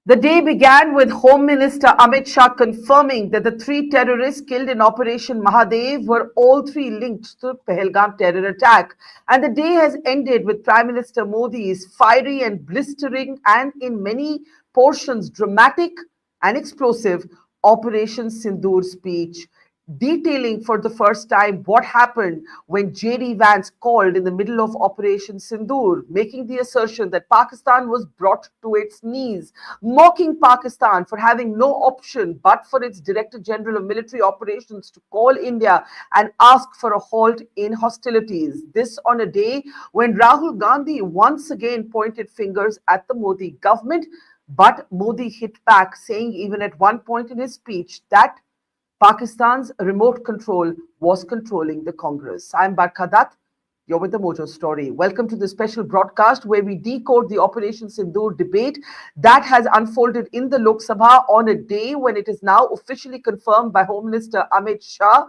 The day began with Home Minister Amit Shah confirming that the three terrorists killed in Operation Mahadev were all three linked to the Pahalgam terror attack. And the day has ended with Prime Minister Modi's fiery and blistering and in many portions dramatic and explosive Operation Sindoor speech, detailing for the first time what happened when JD Vance called in the middle of Operation Sindoor, making the assertion that Pakistan was brought to its knees, mocking Pakistan for having no option but for its Director General of Military Operations to call India and ask for a halt in hostilities. This on a day when Rahul Gandhi once again pointed fingers at the Modi government, but Modi hit back, saying even at one point in his speech that Pakistan's remote control was controlling the Congress. I'm Barkha Dutt. You're with the Mojo Story. Welcome to the special broadcast where we decode the Operation Sindoor debate that has unfolded in the Lok Sabha on a day when it is now officially confirmed by Home Minister Amit Shah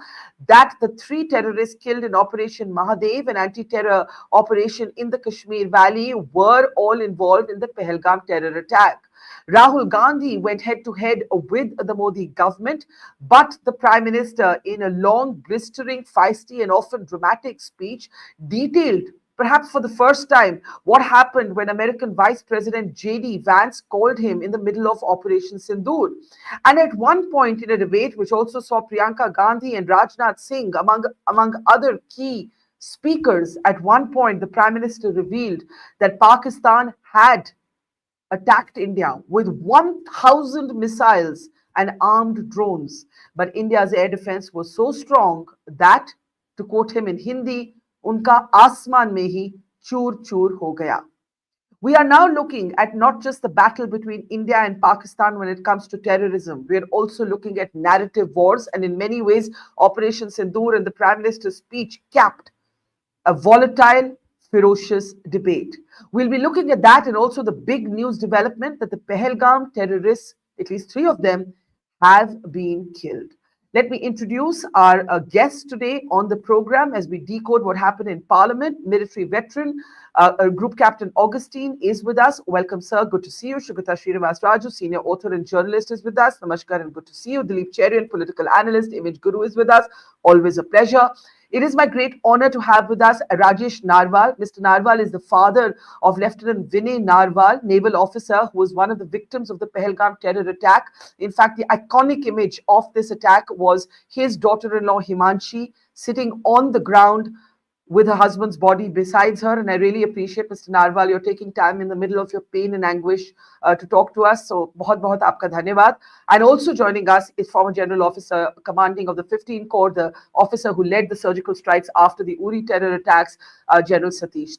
that the three terrorists killed in Operation Mahadev, an anti-terror operation in the Kashmir Valley, were all involved in the Pahalgam terror attack. Rahul Gandhi went head to head with the Modi government, but the Prime Minister, in a long, blistering, feisty, and often dramatic speech, detailed, perhaps for the first time, what happened when American Vice President JD Vance called him in the middle of Operation Sindoor. And at one point in a debate, which also saw Priyanka Gandhi and Rajnath Singh, among other key speakers, at one point the Prime Minister revealed that Pakistan had attacked India with 1,000 missiles and armed drones. But India's air defense was so strong that, to quote him in Hindi, unka asman mein hi chur chur ho gaya. We are now looking at not just the battle between India and Pakistan when it comes to terrorism. We are also looking at narrative wars, and in many ways, Operation Sindoor and the Prime Minister's speech capped a volatile, ferocious debate. We'll be looking at that and also the big news development that the Pahalgam terrorists, at least three of them, have been killed. Let me introduce our guest today on the program as we decode what happened in Parliament. Military veteran, Group Captain Augustine is with us. Welcome, sir. Good to see you. Sugata Srinivasraju, senior author and journalist, is with us. Namaskar and good to see you. Dilip Cherian, political analyst, image guru, is with us. Always a pleasure. It is my great honor to have with us Rajesh Narwal. Mr. Narwal is the father of Lieutenant Vinay Narwal, naval officer who was one of the victims of the Pahalgam terror attack. In fact, the iconic image of this attack was his daughter-in-law Himanshi sitting on the ground with her husband's body besides her. And I really appreciate, Mr. Narwal, you're taking time in the middle of your pain and anguish to talk to us. So, बहुत आपका धन्यवाद. And also joining us is former General Officer commanding of the 15th Corps, the officer who led the surgical strikes after the Uri terror attacks, General Satish.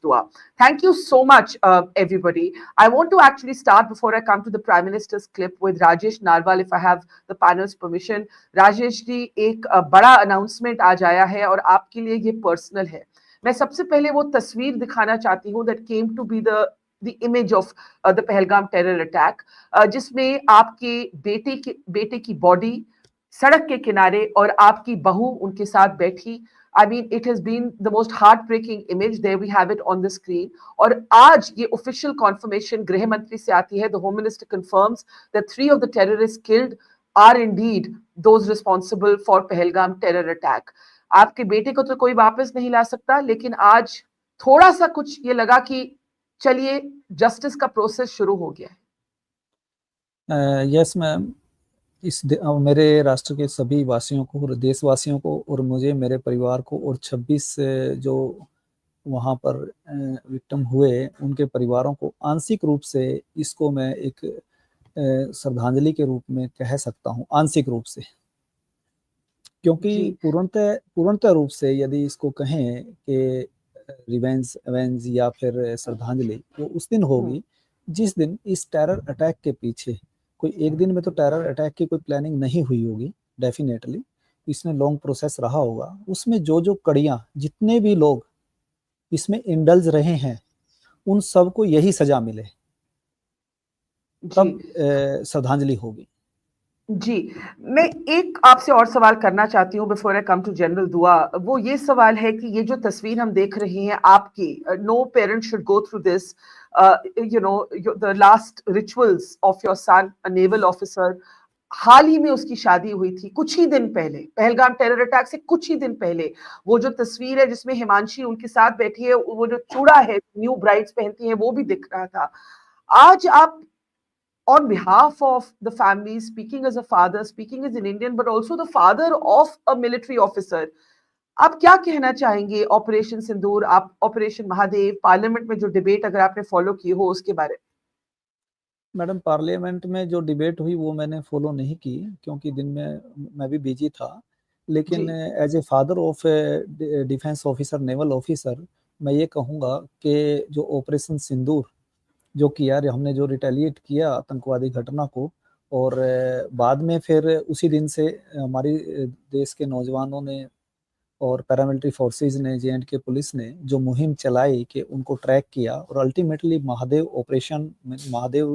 Thank you so much, everybody. I want to actually start, before I come to the Prime Minister's clip, with Rajesh Narwal, if I have the panel's permission. Rajesh ji, एक बड़ा announcement आज आया है और आपके लिए ये personal है. मैं सबसे पहले वो तस्वीर दिखाना चाहती हूँ that came to be the image of the Pahalgam terror attack, जिसमें आपके बेटे की बॉडी सड़क के किनारे और आपकी बहू उनके साथ बैठी. I mean, it has been the most heartbreaking image. There we have it on the screen. और आज ये official confirmation गृह मंत्री से आती है. The Home Minister confirms that 3 of the terrorists killed are indeed those responsible for Pahalgam terror attack. आपके बेटे को तो कोई वापस नहीं ला सकता, लेकिन आज थोड़ा सा कुछ ये लगा कि चलिए जस्टिस का प्रोसेस शुरू हो गया है. यस मैम, मेरे राष्ट्र के सभी वासियों को और देशवासियों को और मुझे, मेरे परिवार को और 26 जो वहाँ पर विक्टिम हुए उनके परिवारों को आंशिक रूप से इसको मैं एक श्रद्धांजलि के रूप में कह सकता हूँ, आंशिक रूप से, क्योंकि पूर्णतः रूप से यदि इसको कहें कि रिवेंज या फिर श्रद्धांजलि, वो उस दिन होगी जिस दिन इस टेरर अटैक के पीछे, कोई एक दिन में तो टेरर अटैक की कोई प्लानिंग नहीं हुई होगी, डेफिनेटली इसमें लॉन्ग प्रोसेस रहा होगा. उसमें जो कड़ियाँ, जितने भी लोग इसमें इंडल्ज रहे हैं, उन सबको यही सजा मिले, तब श्रद्धांजलि होगी. जी, मैं एक आपसे और सवाल करना चाहती हूँ before I come to general Dua. वो ये सवाल है कि ये जो तस्वीर हम देख रहे हैं आपकी, no parent should go through this, you know, the last rituals of your son, a naval officer. हाल ही में उसकी शादी हुई थी, कुछ ही दिन पहले, पहलगाम टेरर अटैक से कुछ ही दिन पहले। वो जो तस्वीर है जिसमें हिमांशी उनके साथ बैठी है, वो जो चूड़ा है न्यू ब्राइड्स पहनती है, वो भी दिख रहा था। आज आप, on behalf of the family, speaking as a father, speaking as an Indian, but also the father of a military officer, आप क्या कहना चाहेंगे ऑपरेशन सिंदूर, आप ऑपरेशन महादेव, पार्लियामेंट में जो डिबेट अगर आपने फॉलो की हो उसके बारे मैडम, पार्लियामेंट में जो डिबेट हुई वो मैंने फॉलो नहीं की, क्योंकि दिन में मैं भी बिजी था। में? जी, लेकिन as a father of defence officer, naval officer, मैं ये कहूँगा कि जो ऑपरेशन सिंदूर जो किया, हमने जो रिटेलिएट किया आतंकवादी घटना को, और बाद में फिर उसी दिन से हमारी देश के नौजवानों ने और पैरामिलिट्री फोर्सेस ने, J&K पुलिस ने जो मुहिम चलाई कि उनको ट्रैक किया, और ultimately Mahadev operation, Mahadev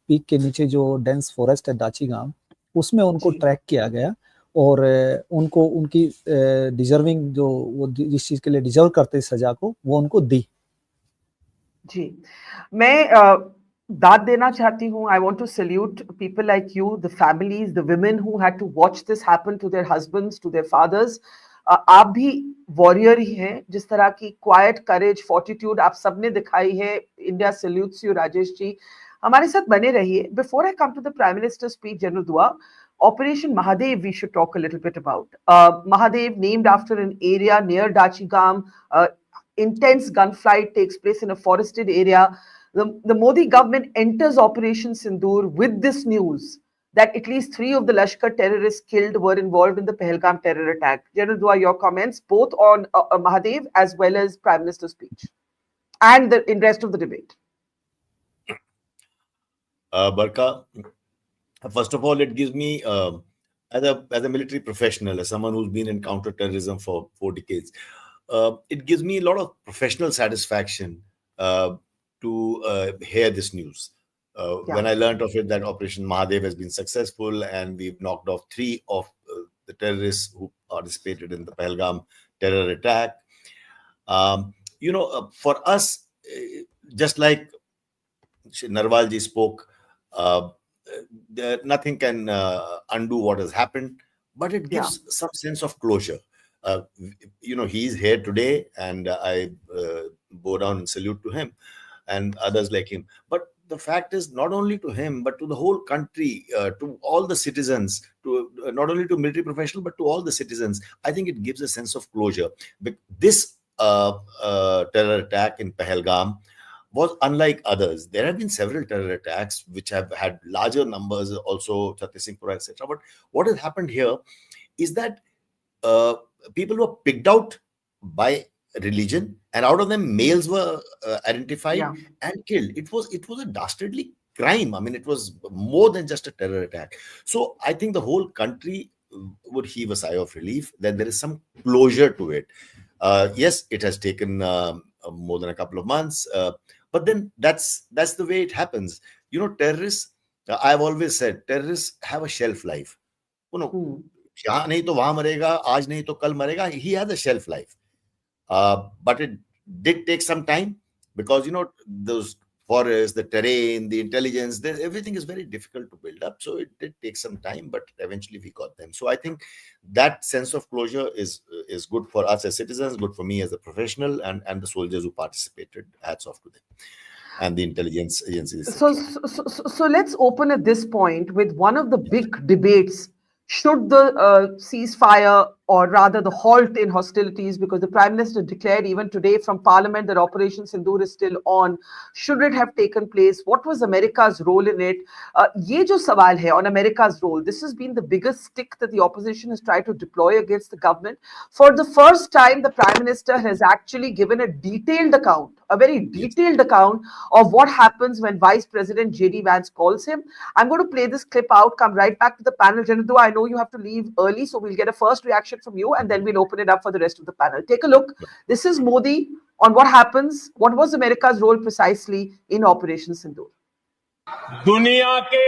peak के नीचे जो डेंस फॉरेस्ट है दाची गांव, उसमें उनको जी, ट्रैक किया गया, और उनको उनकी डिजर्विंग, जो वो जिस चीज के लिए डिजर्व करते सजा को, वो उनको दी। जी। मैं दाद देना चाहती हूँ। I want to salute people like you, the families, the women who had to watch this happen to their husbands, to their fathers. आप भी वॉरियर ही हैं। जिस तरह की क्वाइट करेज, फोर्टिट्यूड आप सबने दिखाई है, India salutes you Rajesh ji. हमारे साथ बने रहिए। Before I come to the prime minister speech, general Dua, Operation Mahadev, we should talk a little bit about. Mahadev, named after an area near Dachigam, intense gunfight takes place in a forested area. The Modi government enters Operation Sindoor with this news that at least 3 of the Lashkar terrorists killed were involved in the Pahalgam terror attack. General Dua, your comments both on Mahadev as well as Prime Minister's speech and the rest of the debate. Barkha, first of all, it gives me, as a military professional, as someone who's been in counter-terrorism for 4 decades, it gives me a lot of professional satisfaction to hear this news. When I learned of it, that Operation Mahadev has been successful and we've knocked off 3 of the terrorists who participated in the Pahalgam terror attack. For us, just like Narwal ji spoke, nothing can undo what has happened, but it gives some sense of closure. He's here today, and I bow down and salute to him and others like him. But the fact is, not only to him, but to the whole country, to all the citizens, to not only to military professionals, but to all the citizens, I think it gives a sense of closure. This terror attack in Pahalgam was unlike others. There have been several terror attacks which have had larger numbers, also Chhattisgarh, etc. But what has happened here is that people were picked out by religion, and out of them, males were identified and killed. It was a dastardly crime. I mean, it was more than just a terror attack. So I think the whole country would heave a sigh of relief that there is some closure to it. Yes, it has taken more than a couple of months, but then that's the way it happens. Terrorists, I've always said, terrorists have a shelf life. यहाँ नहीं तो वहां मरेगा, आज नहीं तो कल मरेगा. He has a shelf life, but it did take some time because those forests, the terrain, the intelligence, everything is very difficult to build up. So it did take some time, but eventually we got them. So I think that sense of closure is good for us as citizens, good for me as a professional, and the soldiers who participated. Hats off to them and the intelligence agencies. So let's open at this point with one of the big debates. Should the ceasefire, or rather the halt in hostilities, because the Prime Minister declared even today from Parliament that Operation Sindoor is still on, should it have taken place? What was America's role in it? Ye jo sawal hai on America's role, this has been the biggest stick that the opposition has tried to deploy against the government. For the first time, the Prime Minister has actually given a detailed account, a very detailed account of what happens when Vice President J.D. Vance calls him. I'm going to play this clip out, come right back to the panel. Janadu, I know you have to leave early, so we'll get a first reaction from you and then we'll open it up for the rest of the panel. Take a look. This is Modi on what happens, what was America's role precisely in Operation Sindoor. दुनिया के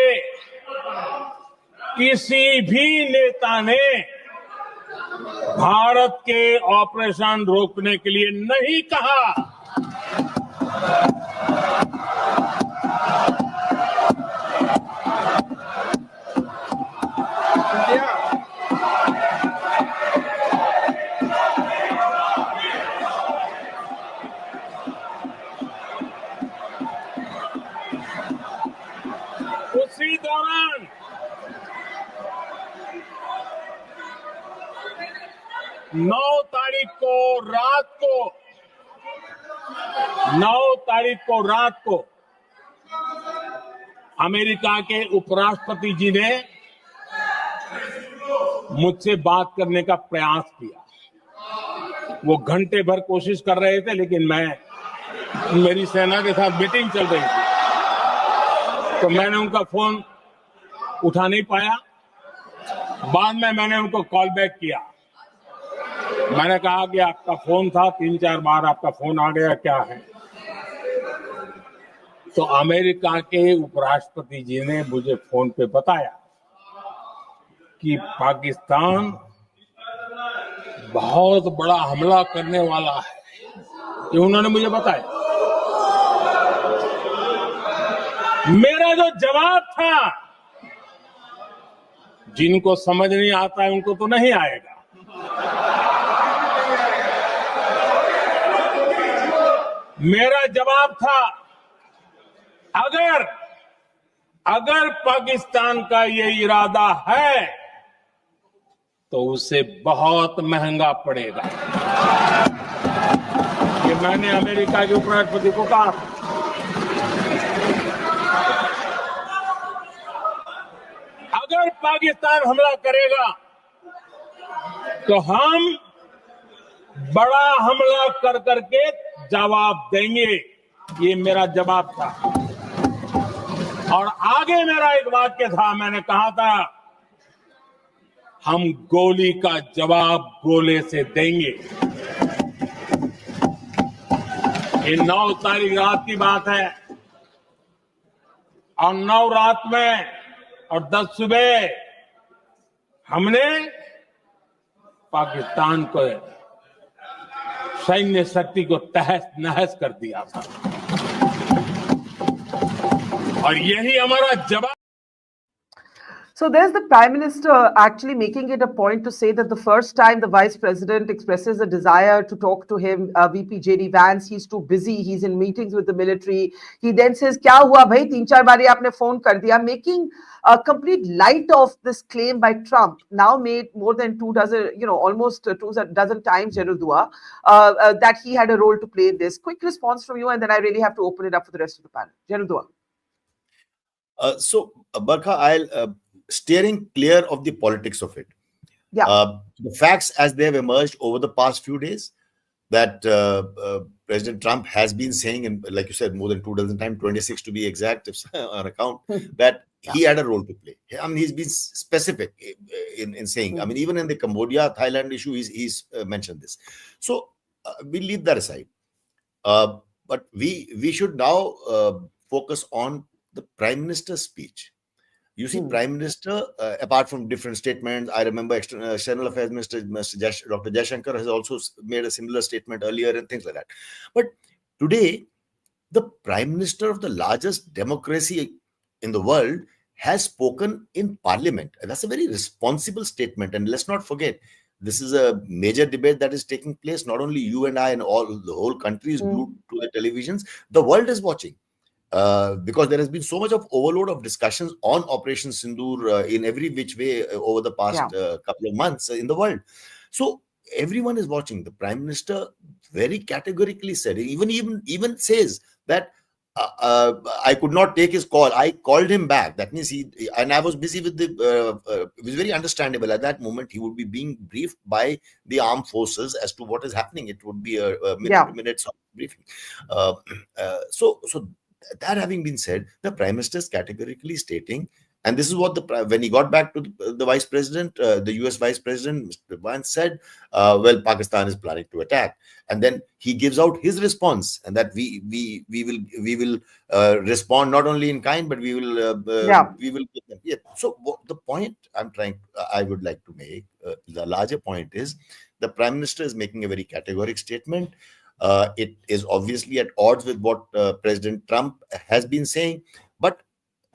किसी भी नेता ने भारत के operation रोकने के लिए नहीं कहा। उसी दौरान 9 तारीख को रात को अमेरिका के उपराष्ट्रपति जी ने मुझसे बात करने का प्रयास किया। वो घंटे भर कोशिश कर रहे थे, लेकिन मेरी सेना के साथ मीटिंग चल रही थी, तो मैंने उनका फोन उठा नहीं पाया। बाद में मैंने उनको कॉल बैक किया। मैंने कहा कि आपका फोन था, 3-4 बार आपका फोन आ गया, क्या है? तो अमेरिका के उपराष्ट्रपति जी ने मुझे फोन पे बताया कि पाकिस्तान बहुत बड़ा हमला करने वाला है, ये उन्होंने मुझे बताया। मेरा जो जवाब था, जिनको समझ नहीं आता है उनको तो नहीं आएगा, मेरा जवाब था, अगर पाकिस्तान का ये इरादा है तो उसे बहुत महंगा पड़ेगा। ये मैंने अमेरिका के उपराष्ट्रपति को कहा। अगर पाकिस्तान हमला करेगा तो हम बड़ा हमला कर करके जवाब देंगे, ये मेरा जवाब था। और आगे मेरा एक वाक्य था, मैंने कहा था, हम गोली का जवाब गोले से देंगे। ये 9 तारीख रात की बात है, और 9 रात में और 10 सुबह हमने पाकिस्तान को सैन्य शक्ति को तहस नहस कर दिया था, और यही हमारा जवाब। So there's the Prime Minister actually making it a point to say that the first time the Vice President expresses a desire to talk to him, VP JD Vance, he's too busy, he's in meetings with the military. He then says, "Kya hua bhai? 3-4 बारी आपने phone कर दिया," making a complete light of this claim by Trump, now made more than 2 dozen, almost 2 dozen times, General Dua, that he had a role to play in this. Quick response from you, and then I really have to open it up for the rest of the panel. General Dua. Barkha, I'll steering clear of the politics of it. Yeah. The facts as they have emerged over the past few days, that President Trump has been saying, and like you said, more than 2 dozen times, 26 to be exact, on account, that he had a role to play. I mean, he's been specific in saying, I mean, even in the Cambodia, Thailand issue, he's mentioned this. So we'll leave that aside. But we should now focus on the Prime Minister's speech. You see, Prime Minister, apart from different statements, I remember External Affairs Minister Dr. Jaishankar has also made a similar statement earlier and things like that. But today, the Prime Minister of the largest democracy in the world has spoken in Parliament. And that's a very responsible statement. And let's not forget, this is a major debate that is taking place. Not only you and I and the whole country is glued to the televisions. The world is watching. Because there has been so much of overload of discussions on Operation Sindoor in every which way over the past couple of months in the world. So everyone is watching. The Prime Minister very categorically said, even says that I could not take his call. I called him back. That means and I was busy with it was very understandable. At that moment, he would be being briefed by the armed forces as to what is happening. It would be a minutes of briefing. So that having been said, the Prime Minister is categorically stating, And this is what when he got back to the vice president, the US vice president, Mr. Vance said, well, Pakistan is planning to attack. And then he gives out his response, and that we will respond not only in kind, but we will give them. Yeah. So the point I would like to make, the larger point is, the Prime Minister is making a very categoric statement. It is obviously at odds with what President Trump has been saying, but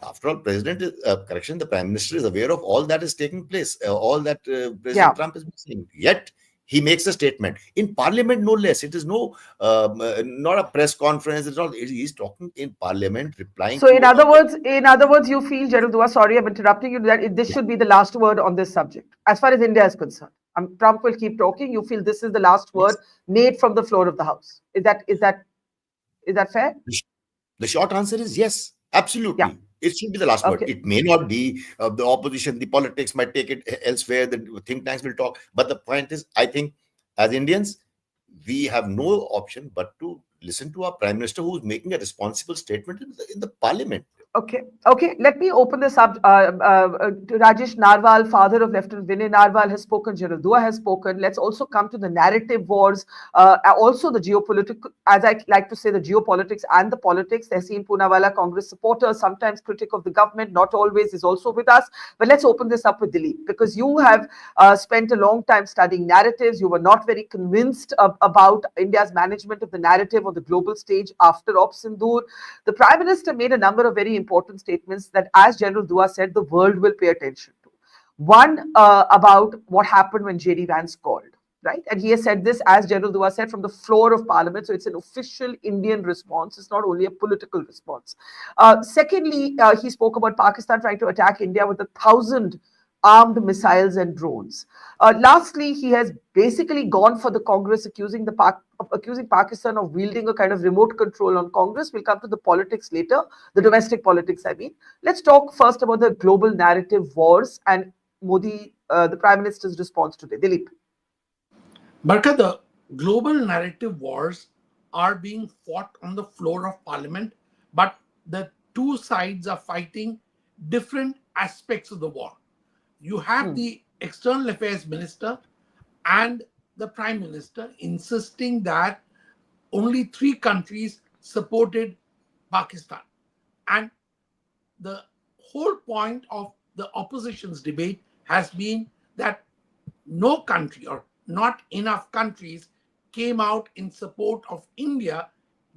after all, the Prime Minister is aware of all that is taking place, all that President Trump is saying. Yet he makes a statement in Parliament, no less. It is not a press conference. It's not. He's talking in Parliament, replying. So, in other words, you feel, General Dua, sorry, I'm interrupting you, that this should be the last word on this subject, as far as India is concerned. Trump will keep talking. You feel this is the last word made from the floor of the House. Is that fair? The short answer is yes, absolutely. Yeah. It should be the last word. It may not be. The opposition, the politics might take it elsewhere. The think tanks will talk. But the point is, I think, as Indians, we have no option but to listen to our Prime Minister, who is making a responsible statement in the Parliament. Okay. Let me open this up to Rajesh. Narwal, father of Lieutenant Vinay Narwal, has spoken. General Dua has spoken. Let's also come to the narrative wars, also the geopolitical, as I like to say, the geopolitics and the politics. Tehseen Poonawalla, Congress supporter, sometimes critic of the government, not always, is also with us. But let's open this up with Dilip, because you have spent a long time studying narratives. You were not very convinced about India's management of the narrative on the global stage after Operation Sindoor. The Prime Minister made a number of very important statements that, as General Dua said, the world will pay attention to. One about what happened when J.D. Vance called, right? And he has said this, as General Dua said, from the floor of Parliament. So it's an official Indian response. It's not only a political response. Secondly, he spoke about Pakistan trying to attack India with 1,000 armed missiles and drones. Lastly, he has basically gone for the Congress, accusing Pakistan of wielding a kind of remote control on Congress. We'll come to the politics later, the domestic politics, I mean. Let's talk first about the global narrative wars and Modi, the Prime Minister's response today. Dilip. Barkha, the global narrative wars are being fought on the floor of Parliament, but the two sides are fighting different aspects of the war. You have the External Affairs Minister and the Prime Minister insisting that only 3 countries supported Pakistan. And the whole point of the opposition's debate has been that no country or not enough countries came out in support of India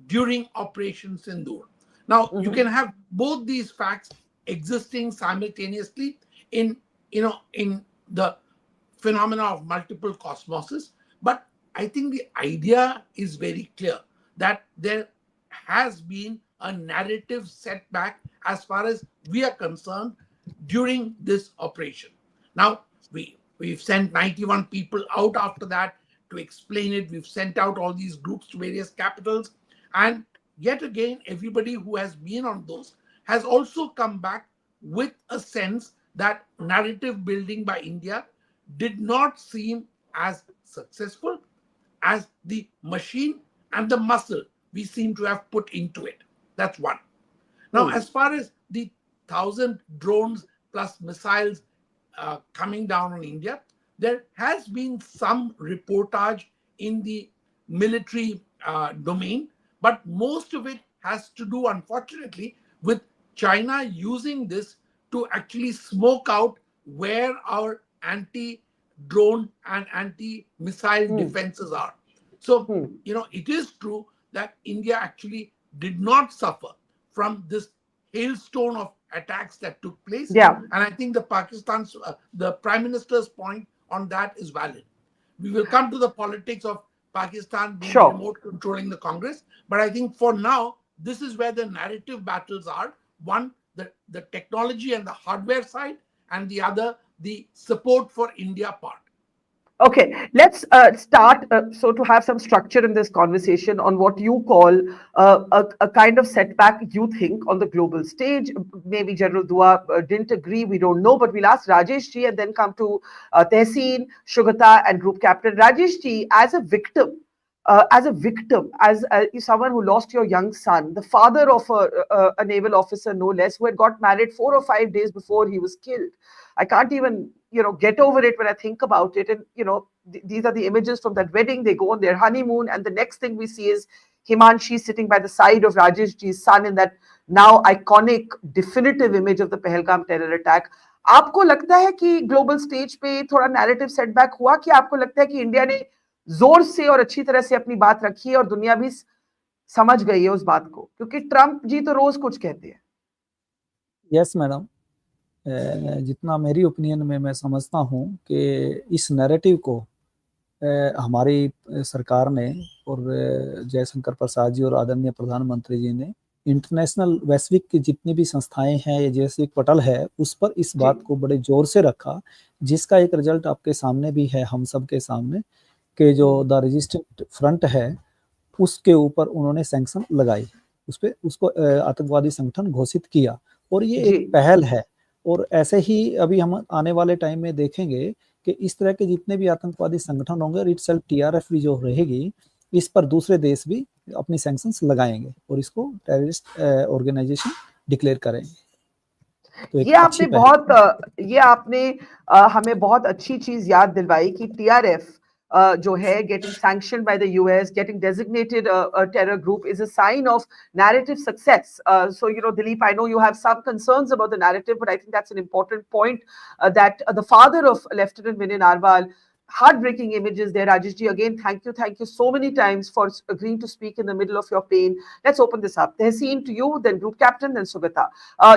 during Operation Sindoor. Now, you can have both these facts existing simultaneously in the phenomena of multiple cosmoses. But I think the idea is very clear that there has been a narrative setback as far as we are concerned during this operation. Now, we've sent 91 people out after that to explain it. We've sent out all these groups to various capitals. And yet again, everybody who has been on those has also come back with a sense that narrative building by India did not seem as successful as the machine and the muscle we seem to have put into it. That's one. Now, as far as the 1,000 drones plus missiles coming down on India, there has been some reportage in the military domain, but most of it has to do, unfortunately, with China using this to actually smoke out where our anti-drone and anti-missile defenses are. So, it is true that India actually did not suffer from this hailstone of attacks that took place. Yeah. And I think the Prime Minister's point on that is valid. We will come to the politics of Pakistan being remote controlling the Congress. But I think for now, this is where the narrative battles are. One, the technology and the hardware side, and the other, the support for India part. Okay, let's start, so to have some structure in this conversation on what you call a kind of setback, you think, on the global stage. Maybe General Dua didn't agree, we don't know, but we'll ask Rajesh ji and then come to Tehseen, Sugata and Group Captain. Rajesh ji, as a victim, as a victim, as someone who lost your young son, the father of a naval officer, no less, who had got married 4 or 5 days before he was killed. I can't even, get over it when I think about it. And, these are the images from that wedding. They go on their honeymoon, and the next thing we see is Himanshi sitting by the side of Rajesh ji's son in that now iconic, definitive image of the Pahalgam terror attack. आपको लगता है कि global stage पे थोड़ा narrative setback हुआ, कि आपको लगता है कि इंडिया ने जोर से और अच्छी तरह से अपनी बात रखी है और दुनिया भी समझ गई है उस बात को, क्योंकि ट्रंप जी तो रोज कुछ कहते हैं? यस मैडम, जितना मेरी ओपिनियन में मैं समझता हूँ कि इस नैरेटिव को हमारी सरकार ने और जयशंकर प्रसाद जी और आदरणीय प्रधानमंत्री जी ने इंटरनेशनल वैश्विक की जितनी भी संस्थाएं हैं या वैश्विक पटल है उस पर इस बात को बड़े जोर से रखा, जिसका एक रिजल्ट आपके सामने भी है, हम सब के सामने, कि जो द रेजिस्टेंट फ्रंट है उसके ऊपर उन्होंने सैंक्शन लगाई, उस पर उसको आतंकवादी संगठन घोषित किया, और ये एक पहल है। और ऐसे ही अभी हम आने वाले टाइम में देखेंगे कि इस तरह के जितने भी आतंकवादी संगठन होंगे और इट्सेल्फ टीआरएफ भी जो रहेगी, इस पर दूसरे देश भी अपनी सैंक्शंस लगाएंगे और इसको टेररिस्ट ऑर्गेनाइजेशन डिक्लेयर करेंगे। तो ये आपने हमें बहुत अच्छी चीज याद दिलवाई कि टीआरएफ जो है getting sanctioned by the US, getting designated a terror group is a sign of narrative success. So, Dilip, I know you have some concerns about the narrative, but I think that's an important point, that the father of Lieutenant Vinay Narwal, heartbreaking images there. Rajesh ji, again, thank you so many times for agreeing to speak in the middle of your pain. Let's open this up. Tehseen, to you, then Group Captain, then Sugata.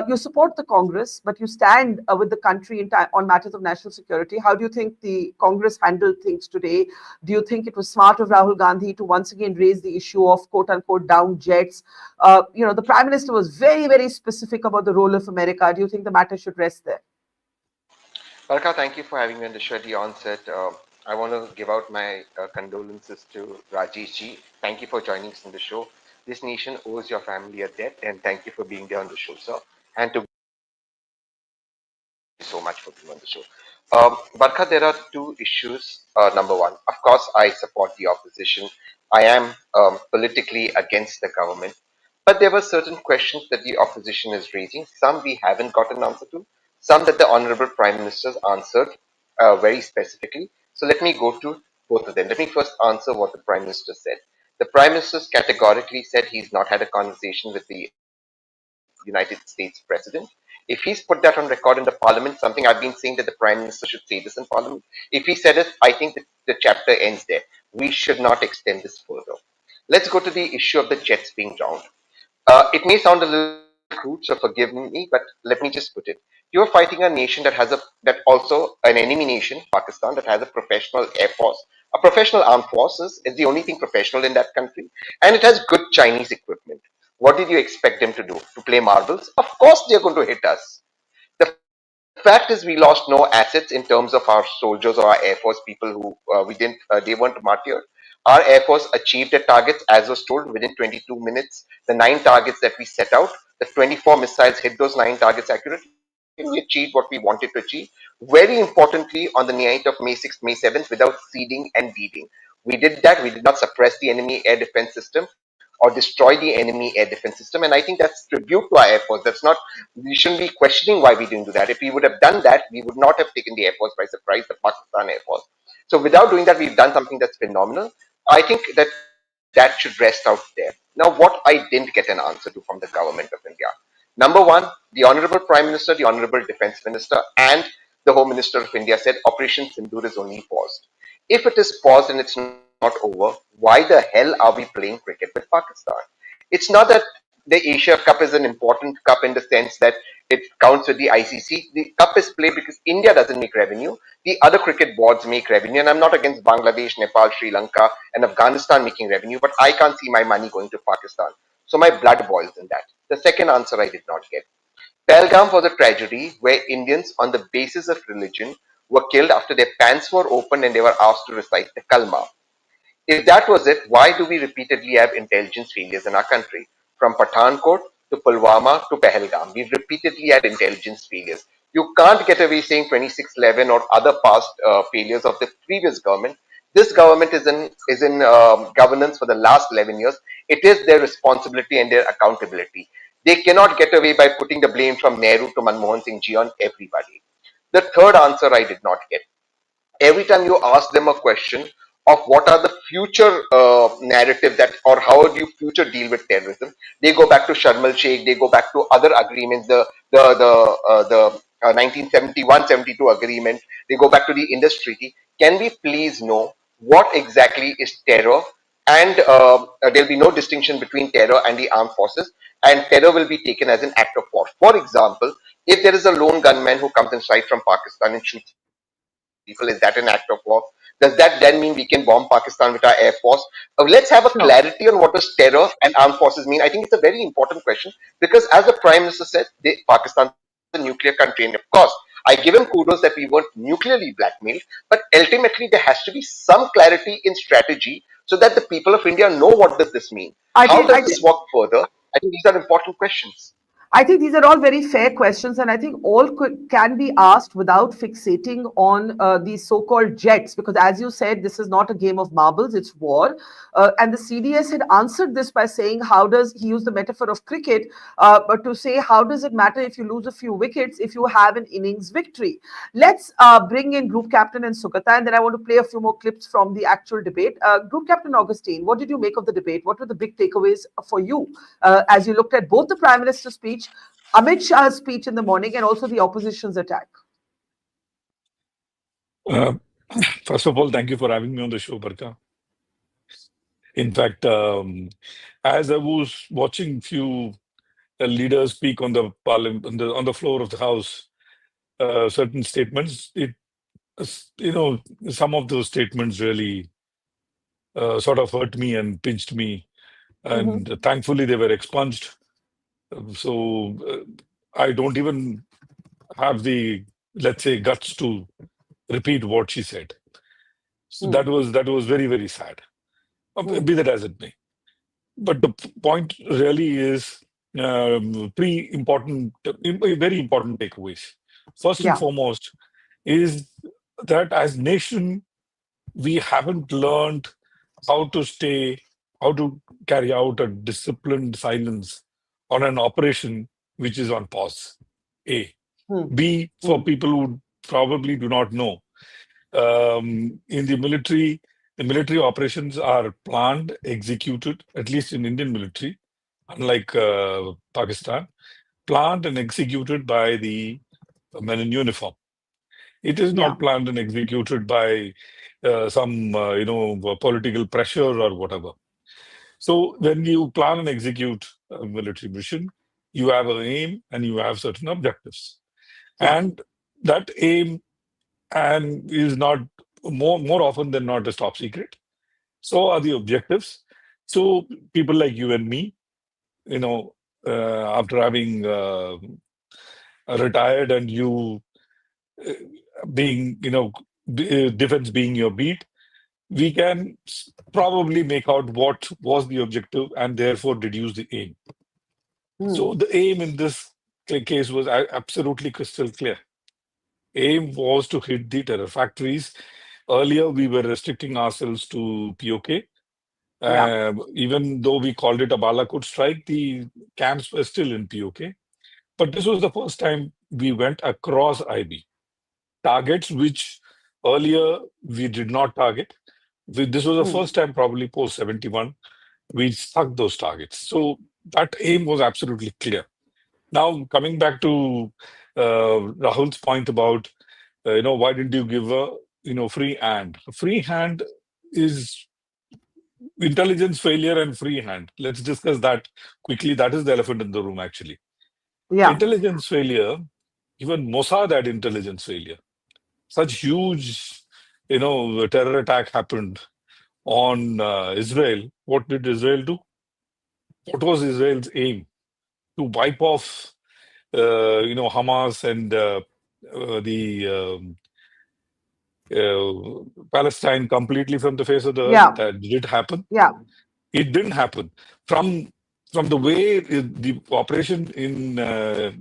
You support the Congress, but you stand with the country on matters of national security. How do you think the Congress handled things today? Do you think it was smart of Rahul Gandhi to once again raise the issue of quote-unquote down jets? The Prime Minister was very, very specific about the role of America. Do you think the matter should rest there? Barkha, thank you for having me on the show at the onset. I want to give out my condolences to Rajesh ji. Thank you for joining us on the show. This nation owes your family a debt, and thank you for being there on the show, sir. And to so much for being on the show. Barkha, there are two issues. Number one, of course, I support the opposition. I am politically against the government. But there were certain questions that the opposition is raising. Some we haven't got an answer to. Some that the Honorable Prime Minister answered very specifically. So let me go to both of them. Let me first answer what the Prime Minister said. The Prime Minister categorically said he's not had a conversation with the United States President. If he's put that on record in the Parliament, something I've been saying that the Prime Minister should say this in Parliament. If he said it, I think that the chapter ends there. We should not extend this further. Let's go to the issue of the jets being downed. It may sound a little crude, so forgive me, but let me just put it. You're fighting a nation that also an enemy nation, Pakistan, that has a professional air force, a professional armed forces. It's the only thing professional in that country, and it has good Chinese equipment. What did you expect them to do? To play marbles? Of course, they're going to hit us. The fact is, we lost no assets in terms of our soldiers or our air force people who they weren't martyred. Our air force achieved their targets as was told within 22 minutes. The 9 targets that we set out, the 24 missiles hit those 9 targets accurately. We achieved what we wanted to achieve. Very importantly, on the night of May 6th, May 7th, without ceding and bleeding. We did that. We did not suppress the enemy air defense system or destroy the enemy air defense system. And I think that's tribute to our air force. That's not, we shouldn't be questioning why we didn't do that. If we would have done that, we would not have taken the air force by surprise, the Pakistan air force. So without doing that, we've done something that's phenomenal. I think that should rest out there. Now, what I didn't get an answer to from the government of India. Number one, the Honorable Prime Minister, the Honorable Defense Minister, and the Home Minister of India said Operation Sindoor is only paused. If it is paused and it's not over, why the hell are we playing cricket with Pakistan? It's not that the Asia Cup is an important cup in the sense that it counts with the ICC. The cup is played because India doesn't make revenue. The other cricket boards make revenue. And I'm not against Bangladesh, Nepal, Sri Lanka, and Afghanistan making revenue, but I can't see my money going to Pakistan. So my blood boils in that. The second answer I did not get. Pahalgam was a tragedy where Indians, on the basis of religion, were killed after their pants were opened and they were asked to recite the Kalma. If that was it, why do we repeatedly have intelligence failures in our country? From Pathankot to Pulwama to Pahalgam, we've repeatedly had intelligence failures. You can't get away saying 2611 or other past failures of the previous government. This government is in governance for the last 11 years. It is their responsibility and their accountability. They cannot get away by putting the blame from Nehru to Manmohan Singh ji on everybody. The third answer I did not get. Every time you ask them a question of what are the future narrative that, or how do you future deal with terrorism, they go back to Sharm el Sheikh, they go back to other agreements, the 1971-72 agreement, they go back to the Indus Treaty. Can we please know what exactly is terror? And there'll be no distinction between terror and the armed forces, and terror will be taken as an act of war. For example, if there is a lone gunman who comes inside from Pakistan and shoots people, is that an act of war? Does that then mean we can bomb Pakistan with our air force? Let's have a Sure. clarity on what does terror and armed forces mean. I think it's a very important question because, as the Prime Minister said, Pakistan is a nuclear country, and of course, I give him kudos that we weren't nuclearly blackmailed, but ultimately there has to be some clarity in strategy so that the people of India know what does this mean. How does this work further? I think these are important questions. I think these are all very fair questions, and I think all can be asked without fixating on these so-called jets, because as you said, this is not a game of marbles, it's war. And the CDS had answered this by saying, how does he use the metaphor of cricket, but to say, how does it matter if you lose a few wickets if you have an innings victory? Let's bring in Group Captain and Sugata, and then I want to play a few more clips from the actual debate. Group Captain Augustine, what did you make of the debate? What were the big takeaways for you as you looked at both the Prime Minister's speech, Amit Shah's speech in the morning, and also the opposition's attack? First of all, thank you for having me on the show, Barkha. In fact, as I was watching few leaders speak on the parliament, on the floor of the House, certain statements, some of those statements really sort of hurt me and pinched me, and thankfully they were expunged. So I don't even have the, let's say, guts to repeat what she said. So that was very, very sad. Be that as it may. But the point really is very important takeaways. First and foremost is that as nation, we haven't learned how to carry out a disciplined silence on an operation which is on pause. A. B, for people who probably do not know, in the military operations are planned, executed, at least in Indian military, unlike Pakistan, planned and executed by the men in uniform. It is not planned and executed by some political pressure or whatever. So when you plan and execute a military mission, you have an aim and you have certain objectives. And that aim and is not more often than not is top secret. So are the objectives. So people like you and me, after having retired and you being, defense being your beat, we can probably make out what was the objective and therefore deduce the aim. So the aim in this case was absolutely crystal clear. Aim was to hit the terror factories. Earlier, we were restricting ourselves to POK. Even though we called it a Balakot strike, the camps were still in POK. But this was the first time we went across IB. Targets which earlier we did not target. This was the first time, probably post 71, we struck those targets. So that aim was absolutely clear. Now, coming back to Rahul's point about, why didn't you give a, free hand? A free hand is intelligence failure and free hand. Let's discuss that quickly. That is the elephant in the room, actually. Intelligence failure, even Mossad had intelligence failure. Such huge, terror attack happened on Israel. What did Israel do? What was Israel's aim? To wipe off, Hamas and the Palestine completely from the face of the earth. That did happen. It didn't happen. From the way the operation in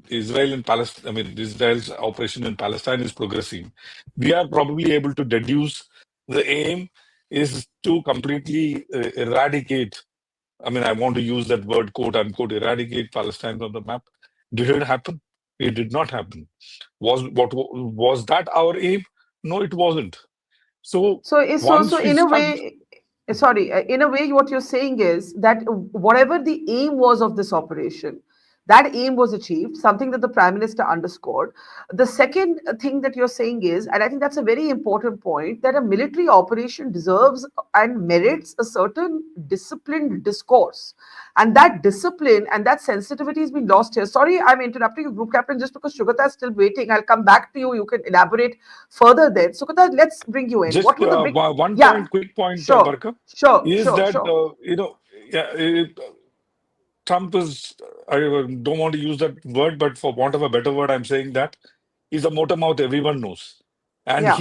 Israel and Palestine, Israel's operation in Palestine is progressing, we are probably able to deduce the aim is to completely eradicate. I mean, I want to use that word, quote unquote, eradicate Palestine from the map. Did it happen? It did not happen. Was that our aim? No, it wasn't. So So once we in a start, way, sorry, in a way, what you're saying is that whatever the aim was of this operation, that aim was achieved, something that the Prime Minister underscored. The second thing that you're saying is, and I think that's a very important point, that a military operation deserves and merits a certain disciplined discourse. And that discipline and that sensitivity has been lost here. Sorry, I'm interrupting you, Group Captain, just because Sugata is still waiting. I'll come back to you. You can elaborate further then. Sugata, let's bring you in. What just were the big... one Yeah, point, quick point, sure, Barkha, sure, is sure, that, sure. yeah, Trump is, I don't want to use that word, but for want of a better word, I'm saying that he's a motor mouth everyone knows. And Yeah,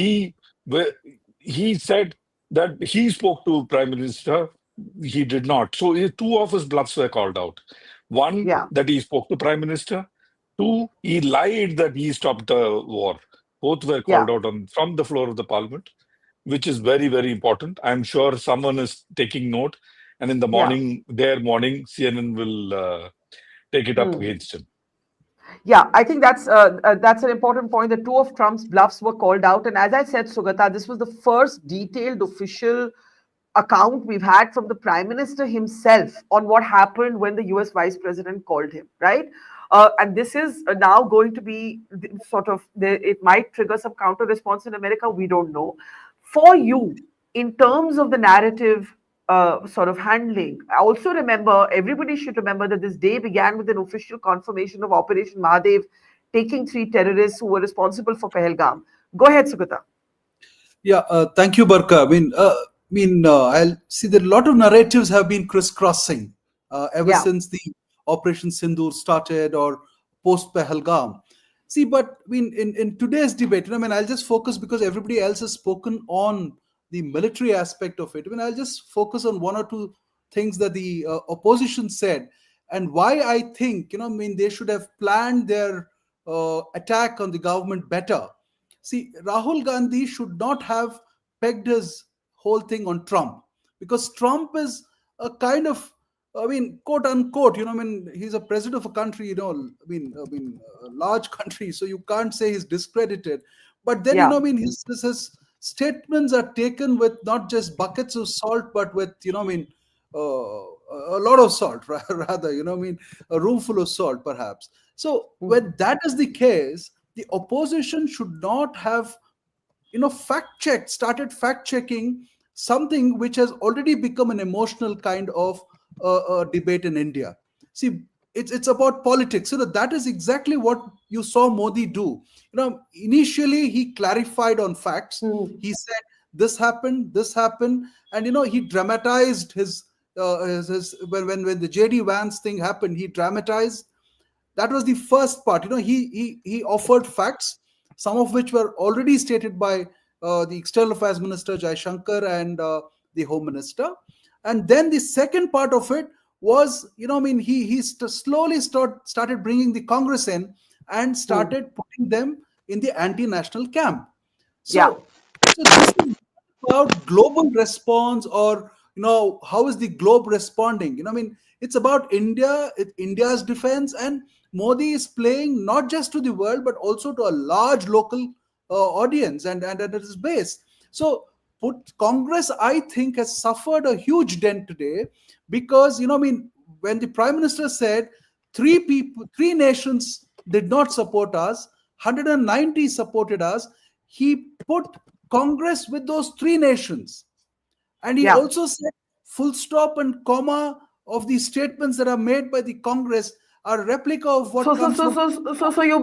he said that he spoke to Prime Minister, he did not. So two of his bluffs were called out. One, yeah, that he spoke to Prime Minister. Two, he lied that he stopped the war. Both were yeah. called out from the floor of the parliament, which is very, very important. I'm sure someone is taking note. And in the Yeah. morning, CNN will take it up Hmm. against him. Yeah, I think that's an important point. The two of Trump's bluffs were called out, and as I said, Sugata, this was the first detailed official account we've had from the Prime Minister himself on what happened when the US Vice President called him, right? And this is now going to be sort of, it might trigger some counter response in America. We don't know. For you, in terms of the narrative sort of handling, I also remember, everybody should remember that this day began with an official confirmation of Operation Mahadev taking 3 terrorists who were responsible for Pahalgam. Go ahead, Sugata. Yeah, thank you, Barkha. I'll see that a lot of narratives have been crisscrossing ever Yeah. since the Operation Sindoor started or post Pahalgam. See, but in today's debate, I'll just focus because everybody else has spoken on the military aspect of it. I'll just focus on one or two things that the opposition said and why I think, they should have planned their attack on the government better. See, Rahul Gandhi should not have pegged his whole thing on Trump because Trump is a kind of, quote unquote, he's a president of a country, a large country, so you can't say he's discredited. But then, Yeah. his statements are taken with not just buckets of salt, but with, a lot of salt, rather, a room full of salt, perhaps. So when that is the case, the opposition should not have started fact checking something which has already become an emotional kind of debate in India. See, it's about politics. That is exactly what you saw Modi do. Initially he clarified on facts. Hmm. He said this happened, and he dramatized his when the JD Vance thing happened. He dramatized. That was the first part. He offered facts, some of which were already stated by the External Affairs Minister Jai Shankar and the Home Minister. And then the second part of it was, slowly started bringing the Congress in and started putting them in the anti-national camp. Yeah. So this is about global response, or how is the globe responding. It's about India's defense, and Modi is playing not just to the world but also to a large local audience and at its base. So Congress, I think, has suffered a huge dent today because when the Prime Minister said three nations did not support us, 190 supported us, he put Congress with those three nations. And he Yeah. also said full stop and comma of the statements that are made by the Congress are a replica of So, what so, comes so, from. so you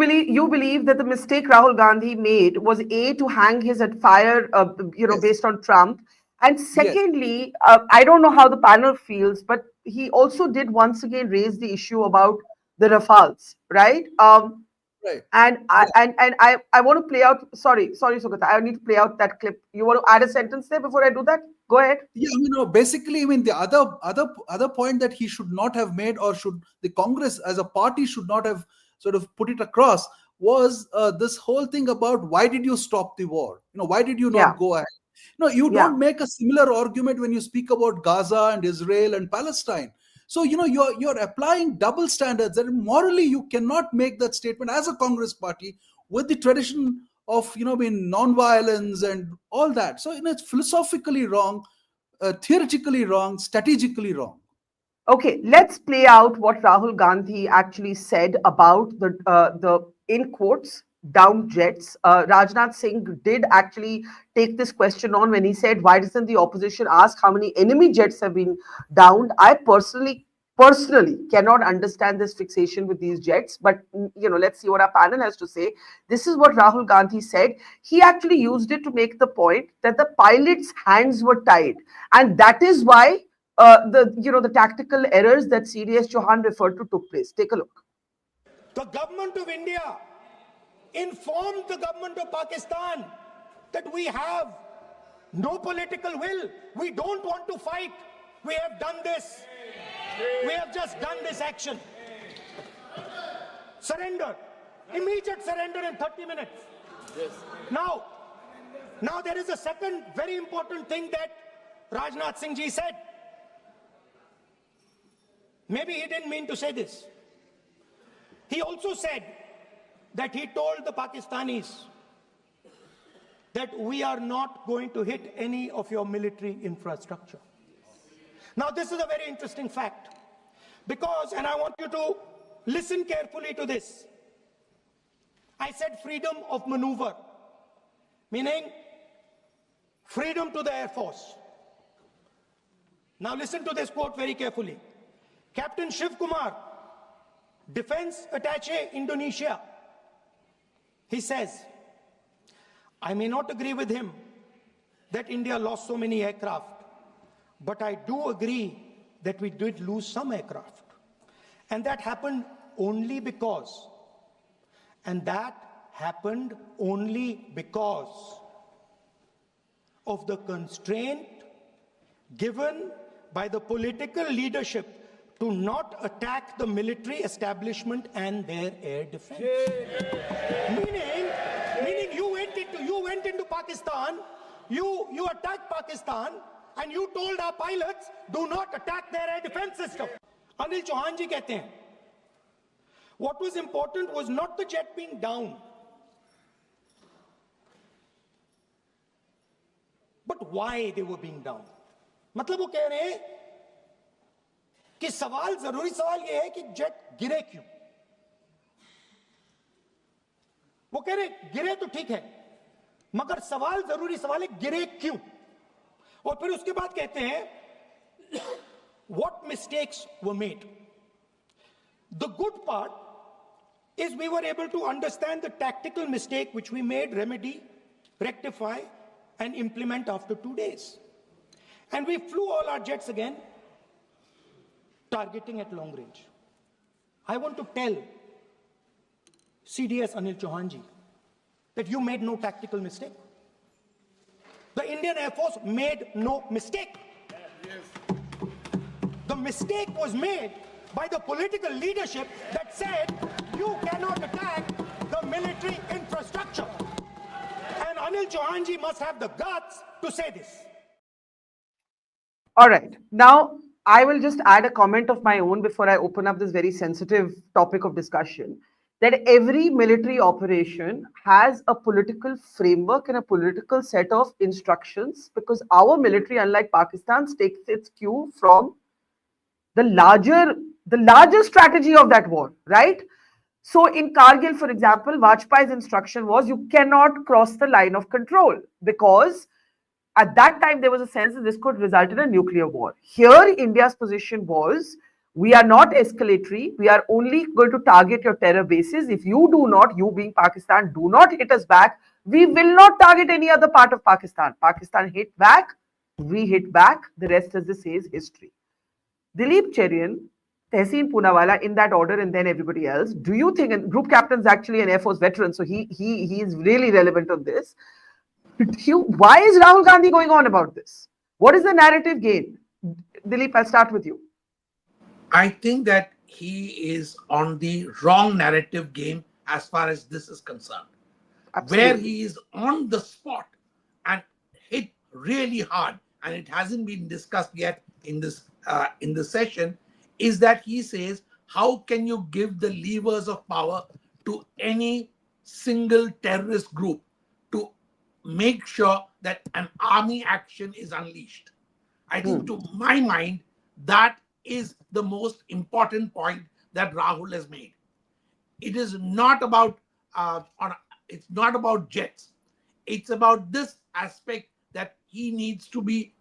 believe that the mistake Rahul Gandhi made was A, to hang his at fire, Yes, based on Trump, and yes, secondly, I don't know how the panel feels, but he also did once again raise the issue about the Rafales, right? right. And I Yeah. and I want to play out. Sorry, Sugata. I need to play out that clip. You want to add a sentence there before I do that? Go ahead. Yeah, basically, the other point that he should not have made, or should the Congress as a party should not have sort of put it across, was this whole thing about why did you stop the war? Why did you not Yeah. go ahead? No, you Yeah. don't make a similar argument when you speak about Gaza and Israel and Palestine. So, you're applying double standards, and morally you cannot make that statement as a Congress party with the tradition of, non-violence and all that. So, it's philosophically wrong, theoretically wrong, strategically wrong. Okay, let's play out what Rahul Gandhi actually said about the in quotes down jets. Rajnath Singh did actually take this question on when he said, "Why doesn't the opposition ask how many enemy jets have been downed?" I personally cannot understand this fixation with these jets, but let's see what our panel has to say. This is what Rahul Gandhi said. He actually used it to make the point that the pilots' hands were tied, and that is why the tactical errors that CDS Chauhan referred to took place. Take a look. The government of India informed the government of Pakistan that we have no political will. We don't want to fight. We have done this. We have just done this action. Surrender. Immediate surrender in 30 minutes. Yes. Now there is a second very important thing that Rajnath Singh ji said. Maybe he didn't mean to say this. He also said that he told the Pakistanis that we are not going to hit any of your military infrastructure. Now, this is a very interesting fact because, and I want you to listen carefully to this. I said freedom of maneuver, meaning freedom to the Air Force. Now, listen to this quote very carefully. Captain Shiv Kumar, Defense Attaché, Indonesia, he says, I may not agree with him that India lost so many aircraft, but I do agree that we did lose some aircraft. And that happened only because, of the constraint given by the political leadership to not attack the military establishment and their air defense. Meaning you went into Pakistan, you attacked Pakistan, and you told our pilots, do not attack their air defense system. Anil Chauhan ji kehte hain, what was important was not the jet being down, but why they were being down. मतलब वो कह रहे हैं कि जरूरी सवाल ये है कि जेट गिरे क्यों? वो कह रहे गिरे तो ठीक है, मगर जरूरी सवाल है गिरे क्यों? और फिर उसके बाद कहते हैं what mistakes were made. The good part is we were able to understand the tactical mistake which we made, remedy, rectify, and implement after 2 days. And we flew all our jets again, targeting at long range. I want to tell CDS Anil Chauhan ji that you made no tactical mistake. The Indian Air Force made no mistake. The mistake was made by the political leadership that said you cannot attack the military infrastructure. And Anil Chauhan ji must have the guts to say this. All right. Now, I will just add a comment of my own before I open up this very sensitive topic of discussion. That every military operation has a political framework and a political set of instructions, because our military, unlike Pakistan's, takes its cue from the larger strategy of that war, right? So in Kargil, for example, Vajpayee's instruction was you cannot cross the line of control, because at that time there was a sense that this could result in a nuclear war. Here, India's position was, we are not escalatory. We are only going to target your terror bases. If you do not, you being Pakistan, do not hit us back, we will not target any other part of Pakistan. Pakistan hit back, we hit back. The rest, as they say, is history. Dilip, Cherian, Tehseen, Poonawalla, in that order, and then everybody else. Do you think, and Group Captain is actually an Air Force veteran, so he is really relevant on this. Why is Rahul Gandhi going on about this? What is the narrative gain? Dilip, I'll start with you. I think that he is on the wrong narrative game as far as this is concerned. Absolutely. Where he is on the spot and hit really hard, and it hasn't been discussed yet in this session, is that he says, how can you give the levers of power to any single terrorist group to make sure that an army action is unleashed? I think, to my mind, that is the most important point that Rahul has made. It is not about it's not about jets. It's about this aspect that he needs to be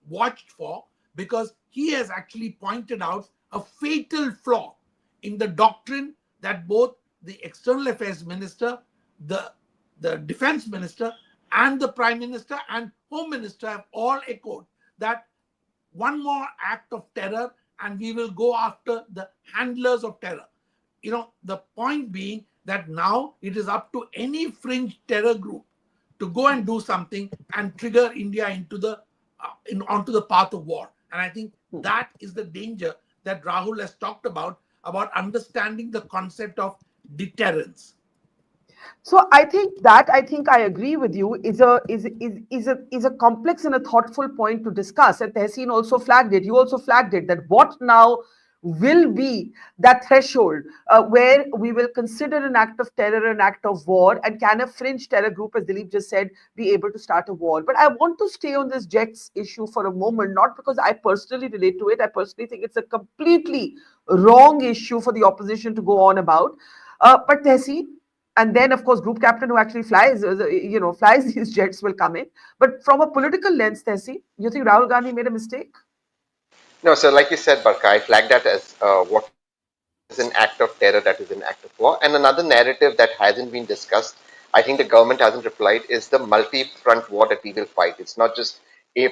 watched for, because he has actually pointed out a fatal flaw in the doctrine that both the external affairs minister, the defense minister, and the prime minister and home minister have all echoed, that one more act of terror and we will go after the handlers of terror. The point being that now it is up to any fringe terror group to go and do something and trigger India into onto the path of war. And I think that is the danger that Rahul has talked about understanding the concept of deterrence. So I think I agree with you is a complex and a thoughtful point to discuss. And Tehseen also flagged it. You also flagged it, that what now will be that threshold where we will consider an act of terror an act of war, and can a fringe terror group, as Dilip just said, be able to start a war? But I want to stay on this jets issue for a moment, not because I personally relate to it. I personally think it's a completely wrong issue for the opposition to go on about. But Tehseen, and then of course group captain who actually flies these jets will come in. But from a political lens, Tehseen, you think Rahul Gandhi made a mistake? No, so like you said, Barkha, I flagged that as what is an act of terror, that is an act of war. And another narrative that hasn't been discussed, I think the government hasn't replied, is the multi-front war that we will fight. It's not just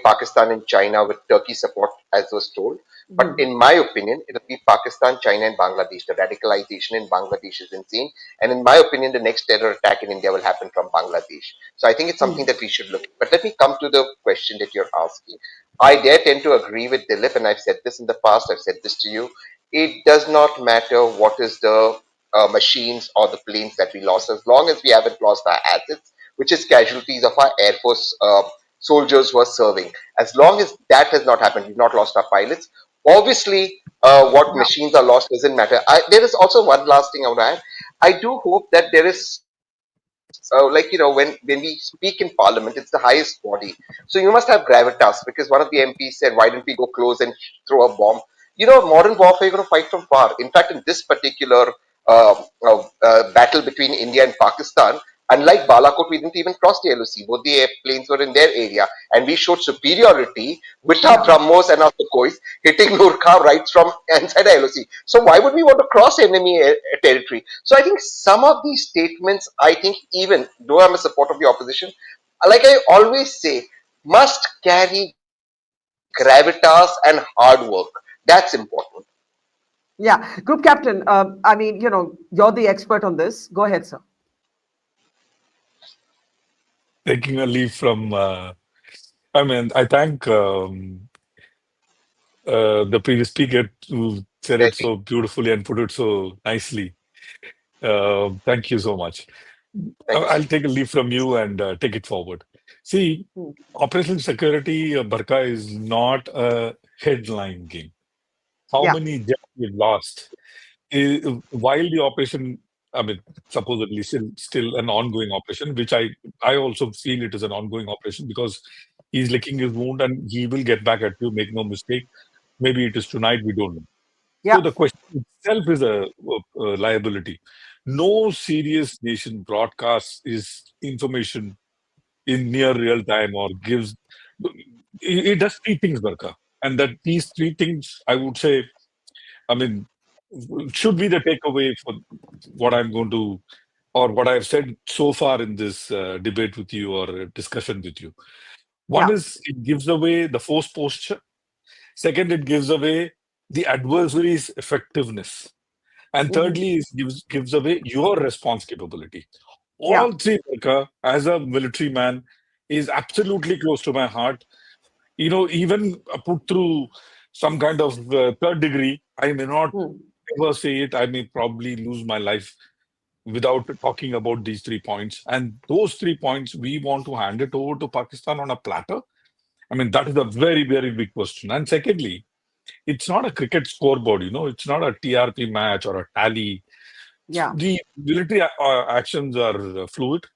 Pakistan and China with Turkey support, as was told. But in my opinion, it'll be Pakistan, China, and Bangladesh. The radicalization in Bangladesh is insane. And in my opinion, the next terror attack in India will happen from Bangladesh. So I think it's something that we should look at. But let me come to the question that you're asking. I dare tend to agree with Dilip, and I've said this in the past, I've said this to you. It does not matter what is the machines or the planes that we lost, as long as we haven't lost our assets, which is casualties of our Air Force soldiers who are serving. As long as that has not happened, we've not lost our pilots. Obviously, what machines are lost doesn't matter. There is also one last thing I want to add. I do hope that there is when we speak in parliament, it's the highest body. So you must have gravitas, because one of the MPs said, why don't we go close and throw a bomb? Modern warfare, you're going to fight from far. In fact, in this particular battle between India and Pakistan, unlike Balakot, we didn't even cross the LOC. Both the airplanes were in their area, and we showed superiority with our BrahMos and our Sukhois hitting Lurkha right from inside the LOC. So why would we want to cross enemy territory? So I think some of these statements, I think, even though I'm a supporter of the opposition, like I always say, must carry gravitas and hard work. That's important. Yeah, group captain. You're the expert on this. Go ahead, sir. Taking a leaf from, I thank the previous speaker who said it so beautifully and put it so nicely. Thank you so much. I'll take a leaf from you and take it forward. See, Operation Security, Barkha, is not a headline game. How many jets we lost? While the operation, supposedly still an ongoing operation, which I also feel it is an ongoing operation, because he's licking his wound and he will get back at you, make no mistake. Maybe it is tonight, we don't know. So the question itself is a liability. No serious nation broadcasts his information in near real time or gives. It does three things, Barkha. And that these three things, I would say, should be the takeaway for what I'm going to, or what I've said so far in this debate with you or discussion with you. One is, it gives away the force posture. Second, it gives away the adversary's effectiveness. And thirdly, it gives away your response capability. All three, Barkha, as a military man, is absolutely close to my heart. Even put through some kind of third degree, I may not ever say it. I may probably lose my life without talking about these 3 points. And those 3 points, we want to hand it over to Pakistan on a platter, I mean, that is a very, very big question. And secondly, it's not a cricket scoreboard, it's not a TRP match or a tally. Yeah, The military actions are fluid,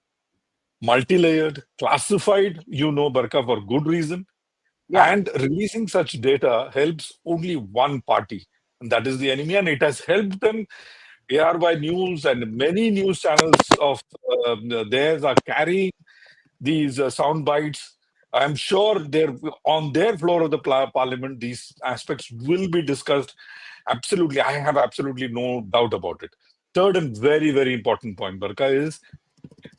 multi-layered, classified, Barkha, for good reason. yeah, And releasing such data helps only one party, and that is the enemy. And it has helped them. ARY News and many news channels of theirs are carrying these sound bites. I'm sure they're on their floor of the parliament. These aspects will be discussed. Absolutely, I have absolutely no doubt about it. Third and very, very important point, Barka, is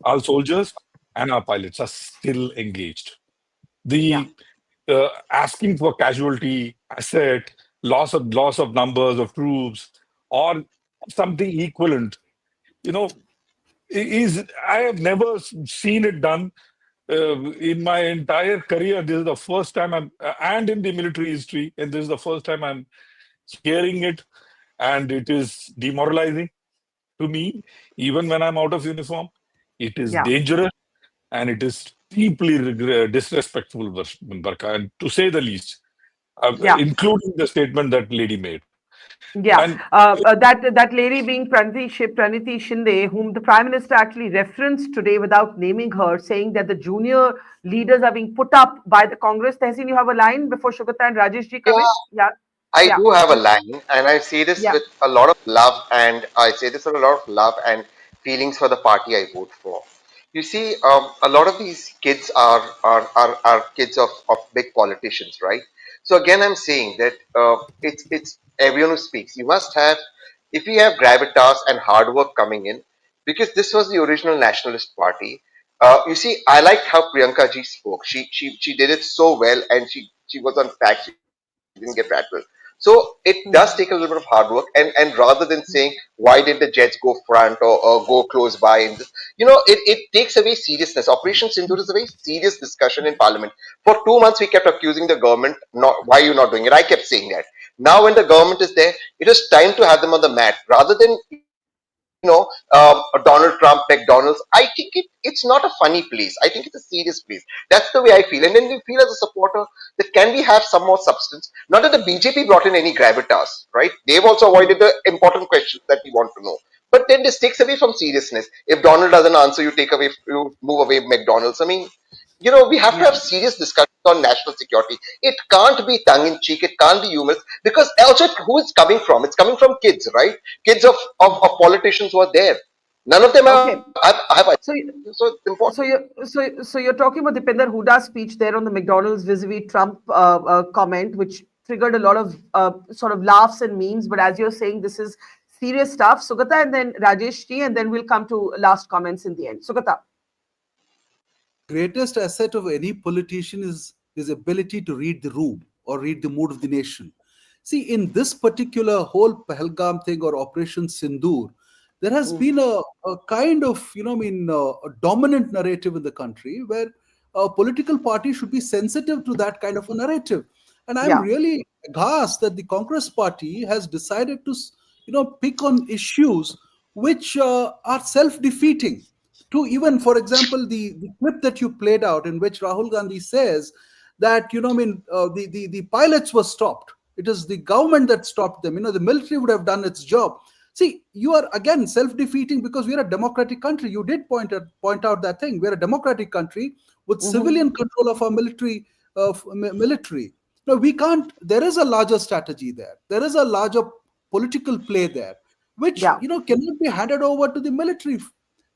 our soldiers and our pilots are still engaged. yeah, The asking for casualty, asset, loss of numbers of troops, or something equivalent, you know, is I have never seen it done in my entire career. This is the first time and in the military history, and this is the first time I'm hearing it, and it is demoralizing to me, even when I'm out of uniform. It is yeah, dangerous and it is deeply disrespectful, Barka, and to say the least, yeah. including the statement that lady made. Yeah, And that lady being Praniti Shinde, whom the Prime Minister actually referenced today without naming her, saying that the junior leaders are being put up by the Congress. Tehseen, you have a line before Sugata and Rajesh ji come in? Yeah, I yeah, do have a line, and I say this yeah. with a lot of love, and I say this with a lot of love and feelings for the party I vote for. You see, a lot of these kids are kids of big politicians, right? So again, I'm saying that it's everyone who speaks. You must have, if you have gravitas and hard work coming in, because this was the original nationalist party. You see, I liked how Priyanka ji spoke. She did it so well, and she was on fact. She didn't get rattled. So it does take a little bit of hard work, and rather than saying why did the Jets go front or go close by, in this, it takes away seriousness. Operation Sindoor is a very serious discussion in Parliament. For 2 months, we kept accusing the government, not why you not doing it. I kept saying that. Now, when the government is there, it is time to have them on the mat rather than Donald Trump, McDonald's. I think it's not a funny place. I think it's a serious place. That's the way I feel. And then we feel as a supporter that can we have some more substance? Not that the BJP brought in any gravitas, right? They've also avoided the important questions that we want to know. But then this takes away from seriousness. If Donald doesn't answer, you move away McDonald's. I mean, we have to have Yeah. serious discussions on national security. It can't be tongue in cheek. It can't be humorous because also who it's coming from? It's coming from kids, right? Kids of politicians who are there. None of them Okay. have So, so it's so important. you're talking about Dipinder Huda's speech there on the McDonald's vis-a-vis Trump comment, which triggered a lot of sort of laughs and memes. But as you're saying, this is serious stuff. Sugata and then Rajesh ji, and then we'll come to last comments in the end. Sugata. Greatest asset of any politician is his ability to read the room or read the mood of the nation. See, in this particular whole Pahalgam thing or Operation Sindoor, there has been a kind of, a dominant narrative in the country where a political party should be sensitive to that kind of a narrative. And I'm Yeah. really aghast that the Congress party has decided to, pick on issues which are self-defeating. To even, for example, the clip that you played out in which Rahul Gandhi says that, the pilots were stopped. It is the government that stopped them. The military would have done its job. See, you are again self-defeating because we are a democratic country. You did point out that thing. We're a democratic country with civilian control of our military. No, we can't. There is a larger strategy there. There is a larger political play there, which Yeah. cannot be handed over to the military.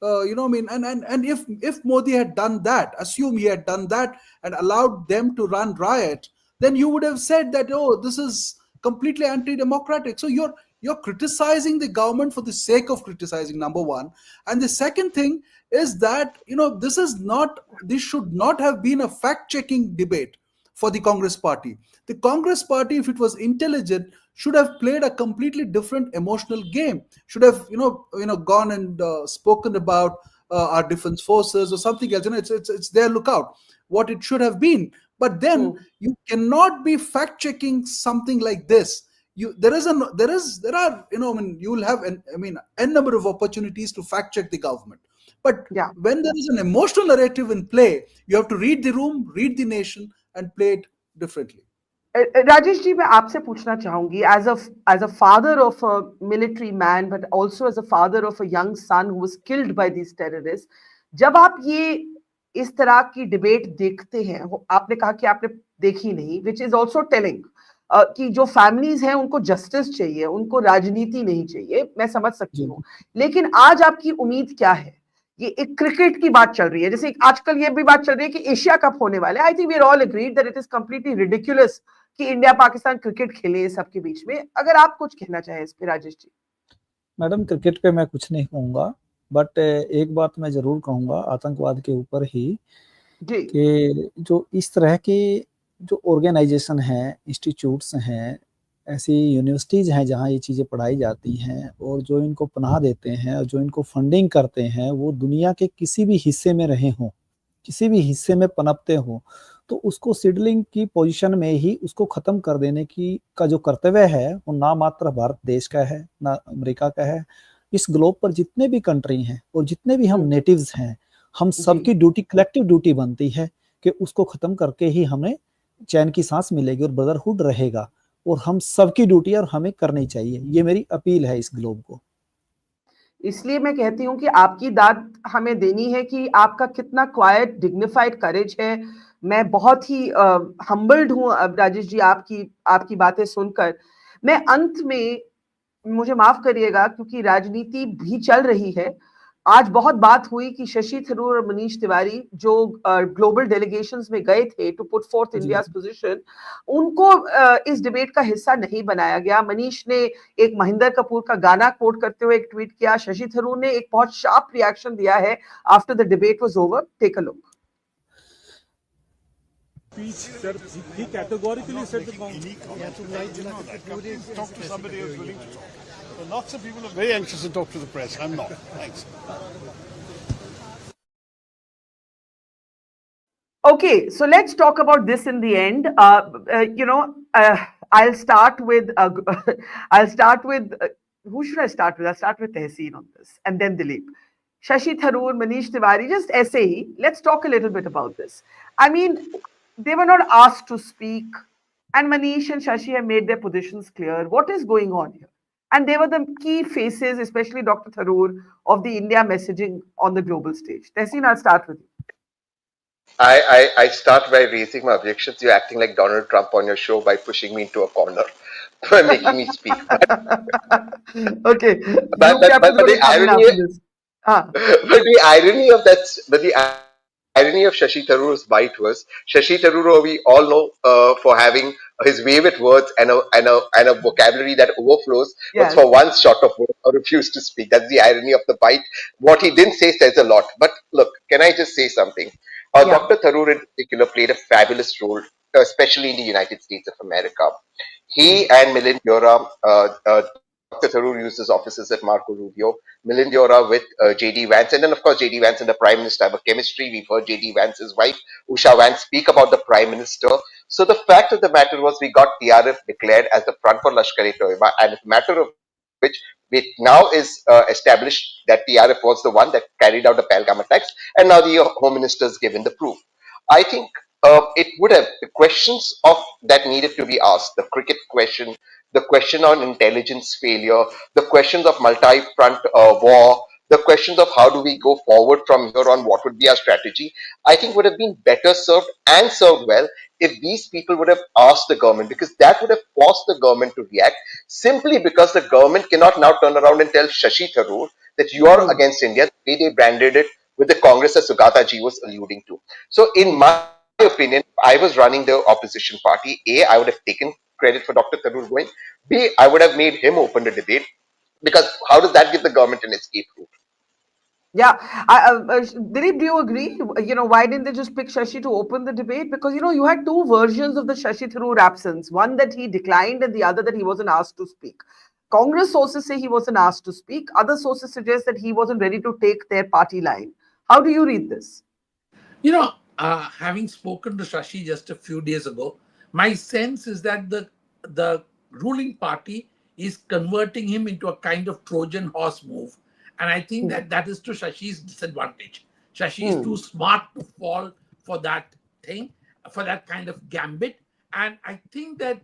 And if Modi had done that, assume he had done that and allowed them to run riot, then you would have said that, oh, this is completely anti-democratic. So you're criticizing the government for the sake of criticizing, number one. And the second thing is that this should not have been a fact-checking debate for the Congress party. The Congress party, if it was intelligent, should have played a completely different emotional game. Should have gone and spoken about our defense forces or something else. It's their lookout. What it should have been. But then you cannot be fact checking something like this. You there are you will have n number of opportunities to fact check the government. But Yeah. when there is an emotional narrative in play, you have to read the room, read the nation, and play it differently. Rajesh ji मैं आपसे पूछना चाहूंगी as a father of a military man but also as a father of a young son who was killed by these terrorist जब आप ये इस तरह की डिबेट देखते हैं आपने कहा कि आपने देखी नहीं विच इज आल्सो टेलिंग कि जो फैमिलीज हैं उनको जस्टिस चाहिए उनको राजनीति नहीं चाहिए मैं समझ सकती हूँ लेकिन आज आपकी उम्मीद क्या है ये एक क्रिकेट की बात चल रही है जैसे आजकल ये भी बात चल रही है कि एशिया कप होने वाले I think we are all agreed that it is completely ridiculous कि इंडिया पाकिस्तान क्रिकेट खेले सबके बीच में अगर आप कुछ कहना चाहें इस पे राजेश जी मैडम क्रिकेट पे मैं कुछ नहीं कहूंगा बट एक बात मैं जरूर कहूंगा आतंकवाद के ऊपर ही कि जो इस तरह के जो ऑर्गेनाइजेशन हैं इंस्टीट्यूट्स हैं ऐसी यूनिवर्सिटीज हैं जहाँ ये चीज़ें पढ़ाई जाती हैं और जो इनको पनाह देते हैं और जो इनको फंडिंग करते हैं वो दुनिया के किसी भी हिस्से में रहे हों किसी भी हिस्से में पनपते हों तो उसको सिडलिंग की पोजीशन में ही उसको खत्म कर देने की का जो कर्तव्य है वो ना मात्र भारत देश का है ना अमेरिका का है इस ग्लोब पर जितने भी कंट्री हैं और जितने भी हम नेटिव्स हैं हम सबकी ड्यूटी कलेक्टिव ड्यूटी बनती है कि उसको खत्म करके ही हमें चैन की सांस मिलेगी और ब्रदरहुड रहेगा और हम सबकी ड्यूटी और हमें करनी चाहिए ये मेरी अपील है इस ग्लोब को इसलिए मैं कहती हूँ कि आपकी दाद हमें देनी है कि आपका कितना क्वाइट डिग्निफाइड करेज है मैं बहुत ही हम्बल्ड हूँ राजेश जी आपकी बातें सुनकर मैं अंत में मुझे माफ करिएगा क्योंकि राजनीति भी चल रही है आज बहुत बात हुई कि शशि थरूर और मनीष तिवारी जो ग्लोबल डेलीगेशंस में गए थे to put forth India's position उनको इस डिबेट का हिस्सा नहीं बनाया गया मनीष ने एक महेंद्र कपूर का गाना कोट करते हुए एक ट्वीट किया शशि थरूर ने एक बहुत शार्प रिएक्शन दिया है after the debate was over take a look Speech, sir, he categorically said the Congress. Talk to somebody who's willing to talk. So lots of people are very anxious to talk to the press. I'm not. Thanks. Okay, so let's talk about this in the end. I'll start with who should I start with? I'll start with Tehseen on this, and then Dilip. Shashi Tharoor, Manish Tiwari, just ऐसे ही. Let's talk a little bit about this. I mean, they were not asked to speak, and Manish and Shashi have made their positions clear. What is going on here? And they were the key faces, especially Dr. Tharoor, of the India messaging on the global stage. Tehseen, I'll start with you. I start by raising my objections. You're acting like Donald Trump on your show by pushing me into a corner, by making me speak. Okay. But the irony, but the irony of that, but the irony of Shashi Tharoor's bite was Shashi Tharoor, we all know for having his way with words and a vocabulary that overflows, was for one short of word or refused to speak. That's the irony of the bite. What he didn't say says a lot. But look, can I just say something? Dr. Tharoor in particular played a fabulous role, especially in the United States of America. He and Milind Deora, Dr. Tharoor used his offices at Marco Rubio, Milind Deora with J.D. Vance, and then of course J.D. Vance and the Prime Minister have a chemistry. We've heard J.D. Vance's wife, Usha Vance, speak about the Prime Minister. So the fact of the matter was we got TRF declared as the front for Lashkar-e-Toiba, and it's a matter of which it now is established that TRF was the one that carried out the Pahalgam attacks, and now the Home Minister has given the proof. I think it would have the questions of that needed to be asked. The cricket question, the question on intelligence failure, the questions of multi-front war, the questions of how do we go forward from here on, what would be our strategy, I think would have been better served and served well if these people would have asked the government, because that would have forced the government to react, simply because the government cannot now turn around and tell Shashi Tharoor that you are against India, the way they branded it with the Congress that Sugata ji was alluding to. So in my opinion, if I was running the opposition party, A, I would have taken credit for Dr. Tharoor going. B, I would have made him open the debate, because how does that give the government an escape route? Yeah, Dilip, do you agree? Why didn't they just pick Shashi to open the debate? Because, you had two versions of the Shashi Tharoor absence. One that he declined and the other that he wasn't asked to speak. Congress sources say he wasn't asked to speak. Other sources suggest that he wasn't ready to take their party line. How do you read this? Having spoken to Shashi just a few days ago, my sense is that the ruling party is converting him into a kind of Trojan horse move. And I think that is to Shashi's disadvantage. Shashi is too smart to fall for that thing. for that kind of gambit. And I think that,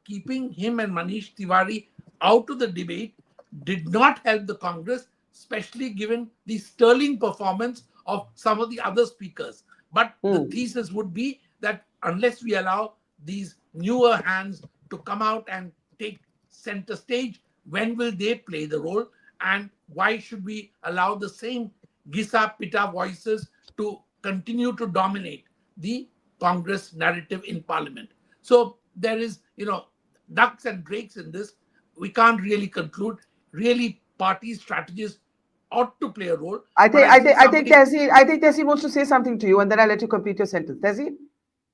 keeping him and Manish Tiwari out of the debate did not help the Congress, especially given the sterling performance of some of the other speakers. But the thesis would be that unless we allow these newer hands to come out and take center stage, when will they play the role? And why should we allow the same Gisa Pita voices to continue to dominate the Congress narrative in Parliament? So there is, ducks and drakes in this. We can't really conclude. Really, party strategists ought to play a role. I think Tehseen wants to say something to you, and then I'll let you complete your sentence. Tehseen?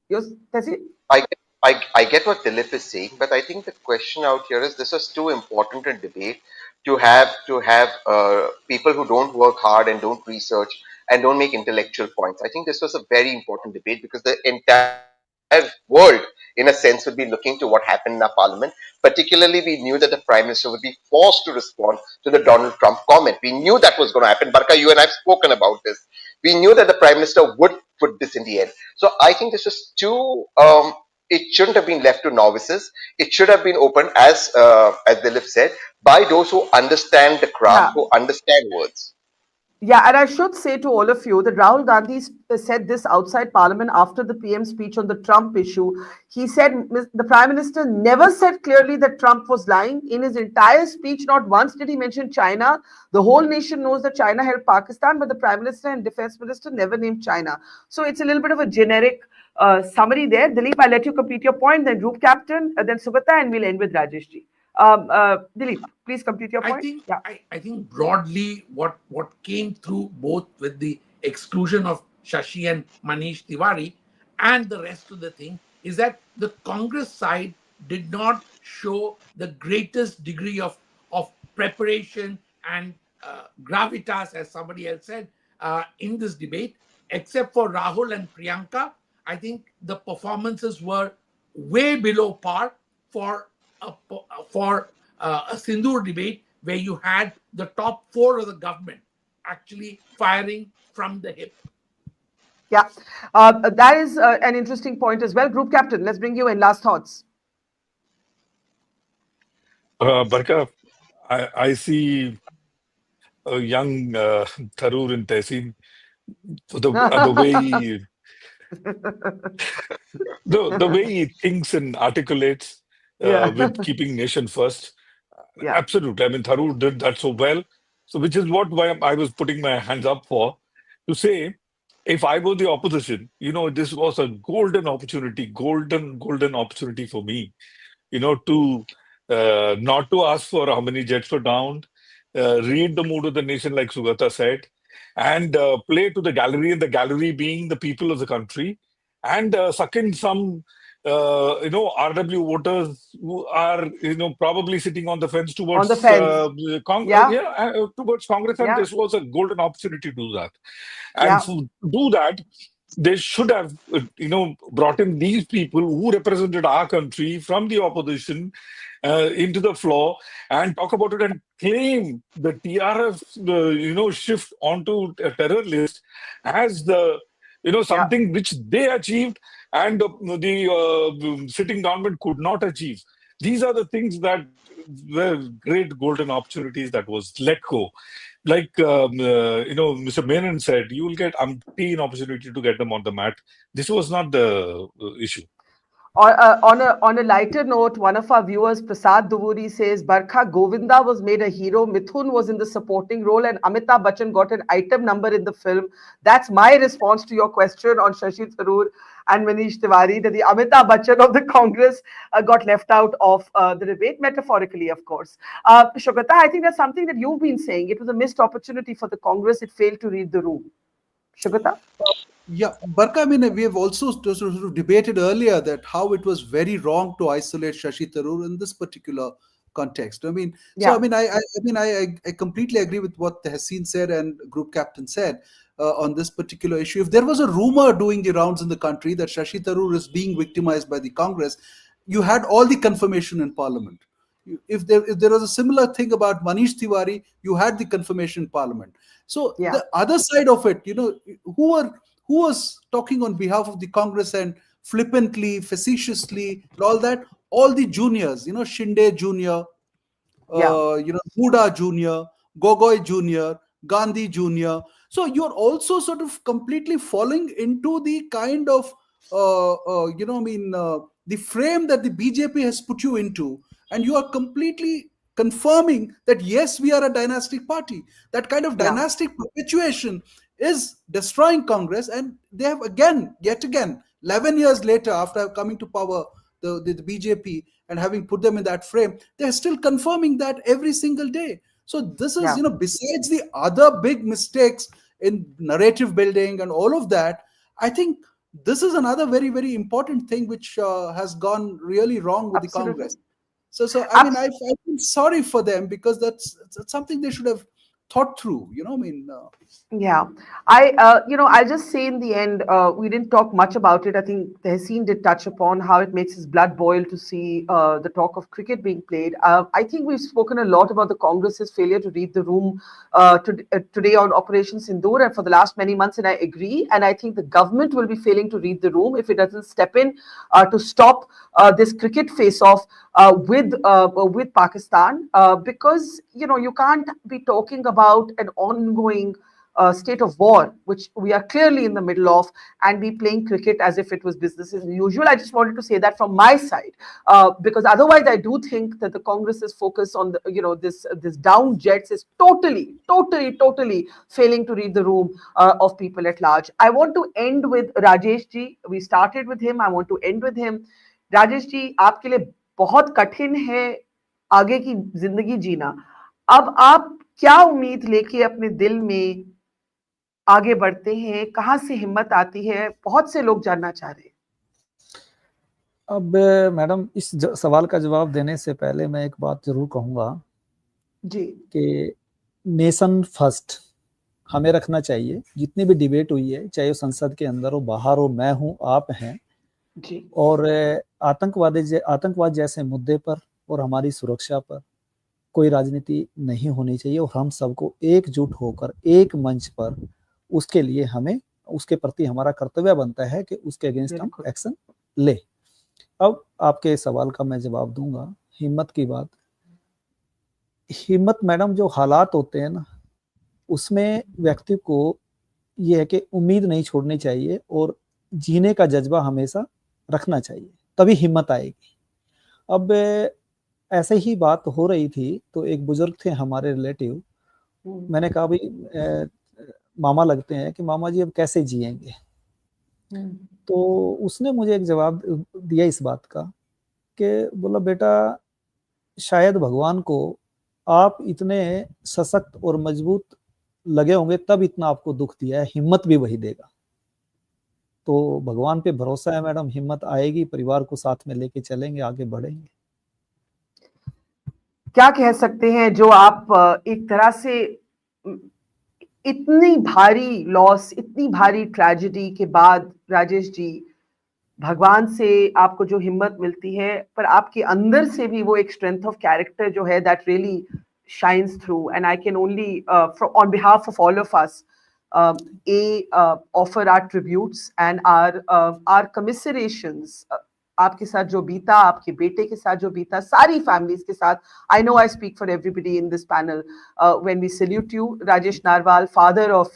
Yes, Tehseen? I get what Dilip is saying, but I think the question out here is this is too important a debate to have people who don't work hard and don't research and don't make intellectual points. I think this was a very important debate because the entire world, in a sense, would be looking to what happened in our parliament. Particularly, we knew that the prime minister would be forced to respond to the Donald Trump comment. We knew that was going to happen. Barkha, you and I have spoken about this. We knew that the prime minister would put this in the end. So I think this was too. It shouldn't have been left to novices. It should have been opened, as Dilip said, by those who understand the craft, who understand words. Yeah, and I should say to all of you that Rahul Gandhi said this outside Parliament after the PM speech on the Trump issue. He said the Prime Minister never said clearly that Trump was lying. In his entire speech, not once did he mention China. The whole nation knows that China helped Pakistan, but the Prime Minister and Defense Minister never named China. So it's a little bit of a generic summary there. Dilip, I'll let you complete your point, then Group Captain, then Sugata, and we'll end with Rajesh ji. Dilip, please complete your point. I think broadly what came through both with the exclusion of Shashi and Manish Tiwari and the rest of the thing is that the Congress side did not show the greatest degree of preparation and gravitas, as somebody else said, in this debate, except for Rahul and Priyanka. I think the performances were way below par for a Sindoor debate where you had the top four of the government actually firing from the hip. Yeah, that is an interesting point as well. Group Captain, let's bring you in. Last thoughts. Barkha, I see a young Tharoor in Tehseen. The way the way he thinks and articulates with keeping nation first. Yeah. Absolutely. I mean, Tharoor did that so well. So, which is why I was putting my hands up for, to say, if I were the opposition, this was a golden opportunity for me, to not to ask for how many jets were downed, read the mood of the nation, like Sugata said, and play to the gallery, and the gallery being the people of the country, and suck in some, RW voters who are, probably sitting on the fence towards towards Congress, and this was a golden opportunity to do that. And to do that, they should have, brought in these people who represented our country from the opposition into the floor and talk about it and claim the TRF, shift onto a terror list as the, something which they achieved and the sitting government could not achieve. These are the things that were great golden opportunities that was let go. Like Mr. Menon said, you will get umpteen opportunity to get them on the mat. This was not the issue. On a lighter note, one of our viewers, Prasad Duvuri, says Barkha Govinda was made a hero, Mithun was in the supporting role, and Amitabh Bachchan got an item number in the film. That's my response to your question on Shashi Tharoor and Manish Tiwari, that the Amitabh Bachchan of the Congress got left out of the debate, metaphorically, of course. Sugata, I think that's something that you've been saying. It was a missed opportunity for the Congress. It failed to read the room. Sugata? Yeah, Barkha, I mean, we have also sort of debated earlier that how it was very wrong to isolate Shashi Tharoor in this particular context. I mean, I completely agree with what Tehseen said and Group Captain said on this particular issue. If there was a rumor doing the rounds in the country that Shashi Tharoor is being victimized by the Congress, you had all the confirmation in Parliament. If there was a similar thing about Manish Tiwari, you had the confirmation in Parliament. So the other side of it, who who was talking on behalf of the Congress and flippantly, facetiously, and all that? All the juniors, Shinde Jr., Huda Jr., Gogoi Jr., Gandhi Jr. So you're also sort of completely falling into the kind of, the frame that the BJP has put you into, and you are completely confirming that yes, we are a dynastic party. That kind of dynastic perpetuation is destroying Congress, and they have yet again, 11 years later, after coming to power, the BJP, and having put them in that frame, they're still confirming that every single day. So this is, besides the other big mistakes in narrative building and all of that, I think this is another very, very important thing which has gone really wrong with the Congress. So I mean, I feel sorry for them, because that's something they should have thought through. Yeah, I'll just say in the end, we didn't talk much about it. I think Tehseen did touch upon how it makes his blood boil to see the talk of cricket being played. I think we've spoken a lot about the Congress's failure to read the room today on Operation Sindoor and for the last many months, and I agree. And I think the government will be failing to read the room if it doesn't step in to stop this cricket face-off with Pakistan, because you can't be talking about an ongoing state of war, which we are clearly in the middle of, and be playing cricket as if it was business as usual. I just wanted to say that from my side, because otherwise I do think that the Congress's focus on this down jets is totally failing to read the room of people at large. I want to end with Rajesh ji. We started with him. I want to end with him. Rajesh ji, आपके लिए बहुत कठिन है आगे की जिंदगी जीना. अब आप क्या उम्मीद लेके अपने दिल में आगे बढ़ते हैं? कहां से हिम्मत आती है? बहुत से लोग जानना चाह रहे हैं. अब मैडम, इस सवाल का जवाब देने से पहले मैं एक बात जरूर कहूंगा जी, कि नेशन फर्स्ट हमें रखना चाहिए. जितनी भी डिबेट हुई है, चाहे वो संसद के अंदर हो, बाहर हो, मैं हूं, आप हैं जी, और आतंकवाद जैसे मुद्दे पर और हमारी सुरक्षा पर कोई राजनीति नहीं होनी चाहिए, और हम सबको एकजुट होकर एक मंच पर उसके लिए हमें उसके प्रति हमारा कर्तव्य बनता है कि उसके अगेंस्ट हम एक्शन ले. अब आपके सवाल का मैं जवाब दूंगा. हिम्मत की बात, हिम्मत मैडम, जो हालात होते हैं ना, उसमें व्यक्ति को ये है कि उम्मीद नहीं छोड़नी चाहिए और जीने का जज्बा हमेशा रखना चाहिए, तभी हिम्मत आएगी. अब ऐसे ही बात हो रही थी तो एक बुजुर्ग थे हमारे रिलेटिव, मैंने कहा भाई मामा लगते हैं कि मामा जी अब कैसे जिएंगे. तो उसने मुझे एक जवाब दिया इस बात का कि बोला, बेटा शायद भगवान को आप इतने सशक्त और मजबूत लगे होंगे तब इतना आपको दुख दिया है, हिम्मत भी वही देगा. तो भगवान पे भरोसा है मैडम, हिम्मत आएगी, परिवार को साथ में लेके चलेंगे, आगे बढ़ेंगे. क्या कह सकते हैं जो आप एक तरह से इतनी भारी लॉस, इतनी भारी ट्रेजेडी के बाद राजेश जी, भगवान से आपको जो हिम्मत मिलती है, पर आपके अंदर से भी वो एक स्ट्रेंथ ऑफ कैरेक्टर जो है that really shines through, and I can only on behalf of all of us offer our tributes and our commiserations. आपके साथ जो बीता, आपके बेटे के साथ जो बीता, सारी families के साथ. I know I speak for everybody in this panel when we salute you, Rajesh Narwal, father of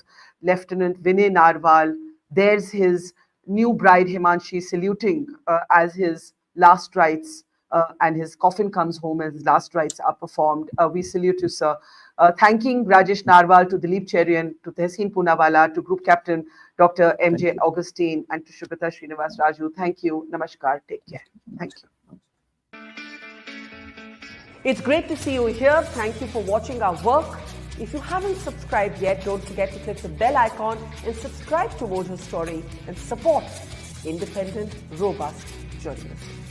Lieutenant Vinay Narwal. There's his new bride Himanshi saluting as his last rites. And his coffin comes home as his last rites are performed. We salute you, sir. Thanking Rajesh Narwal, to Dilip Cherian, to Tehseen Poonawalla, to Group Captain Dr. M.J. Augustine, and to Sugata Srinivasraju. Thank you. Namaskar. Take care. Thank you. It's great to see you here. Thank you for watching our work. If you haven't subscribed yet, don't forget to click the bell icon and subscribe to Mojo Story and support independent, robust journalism.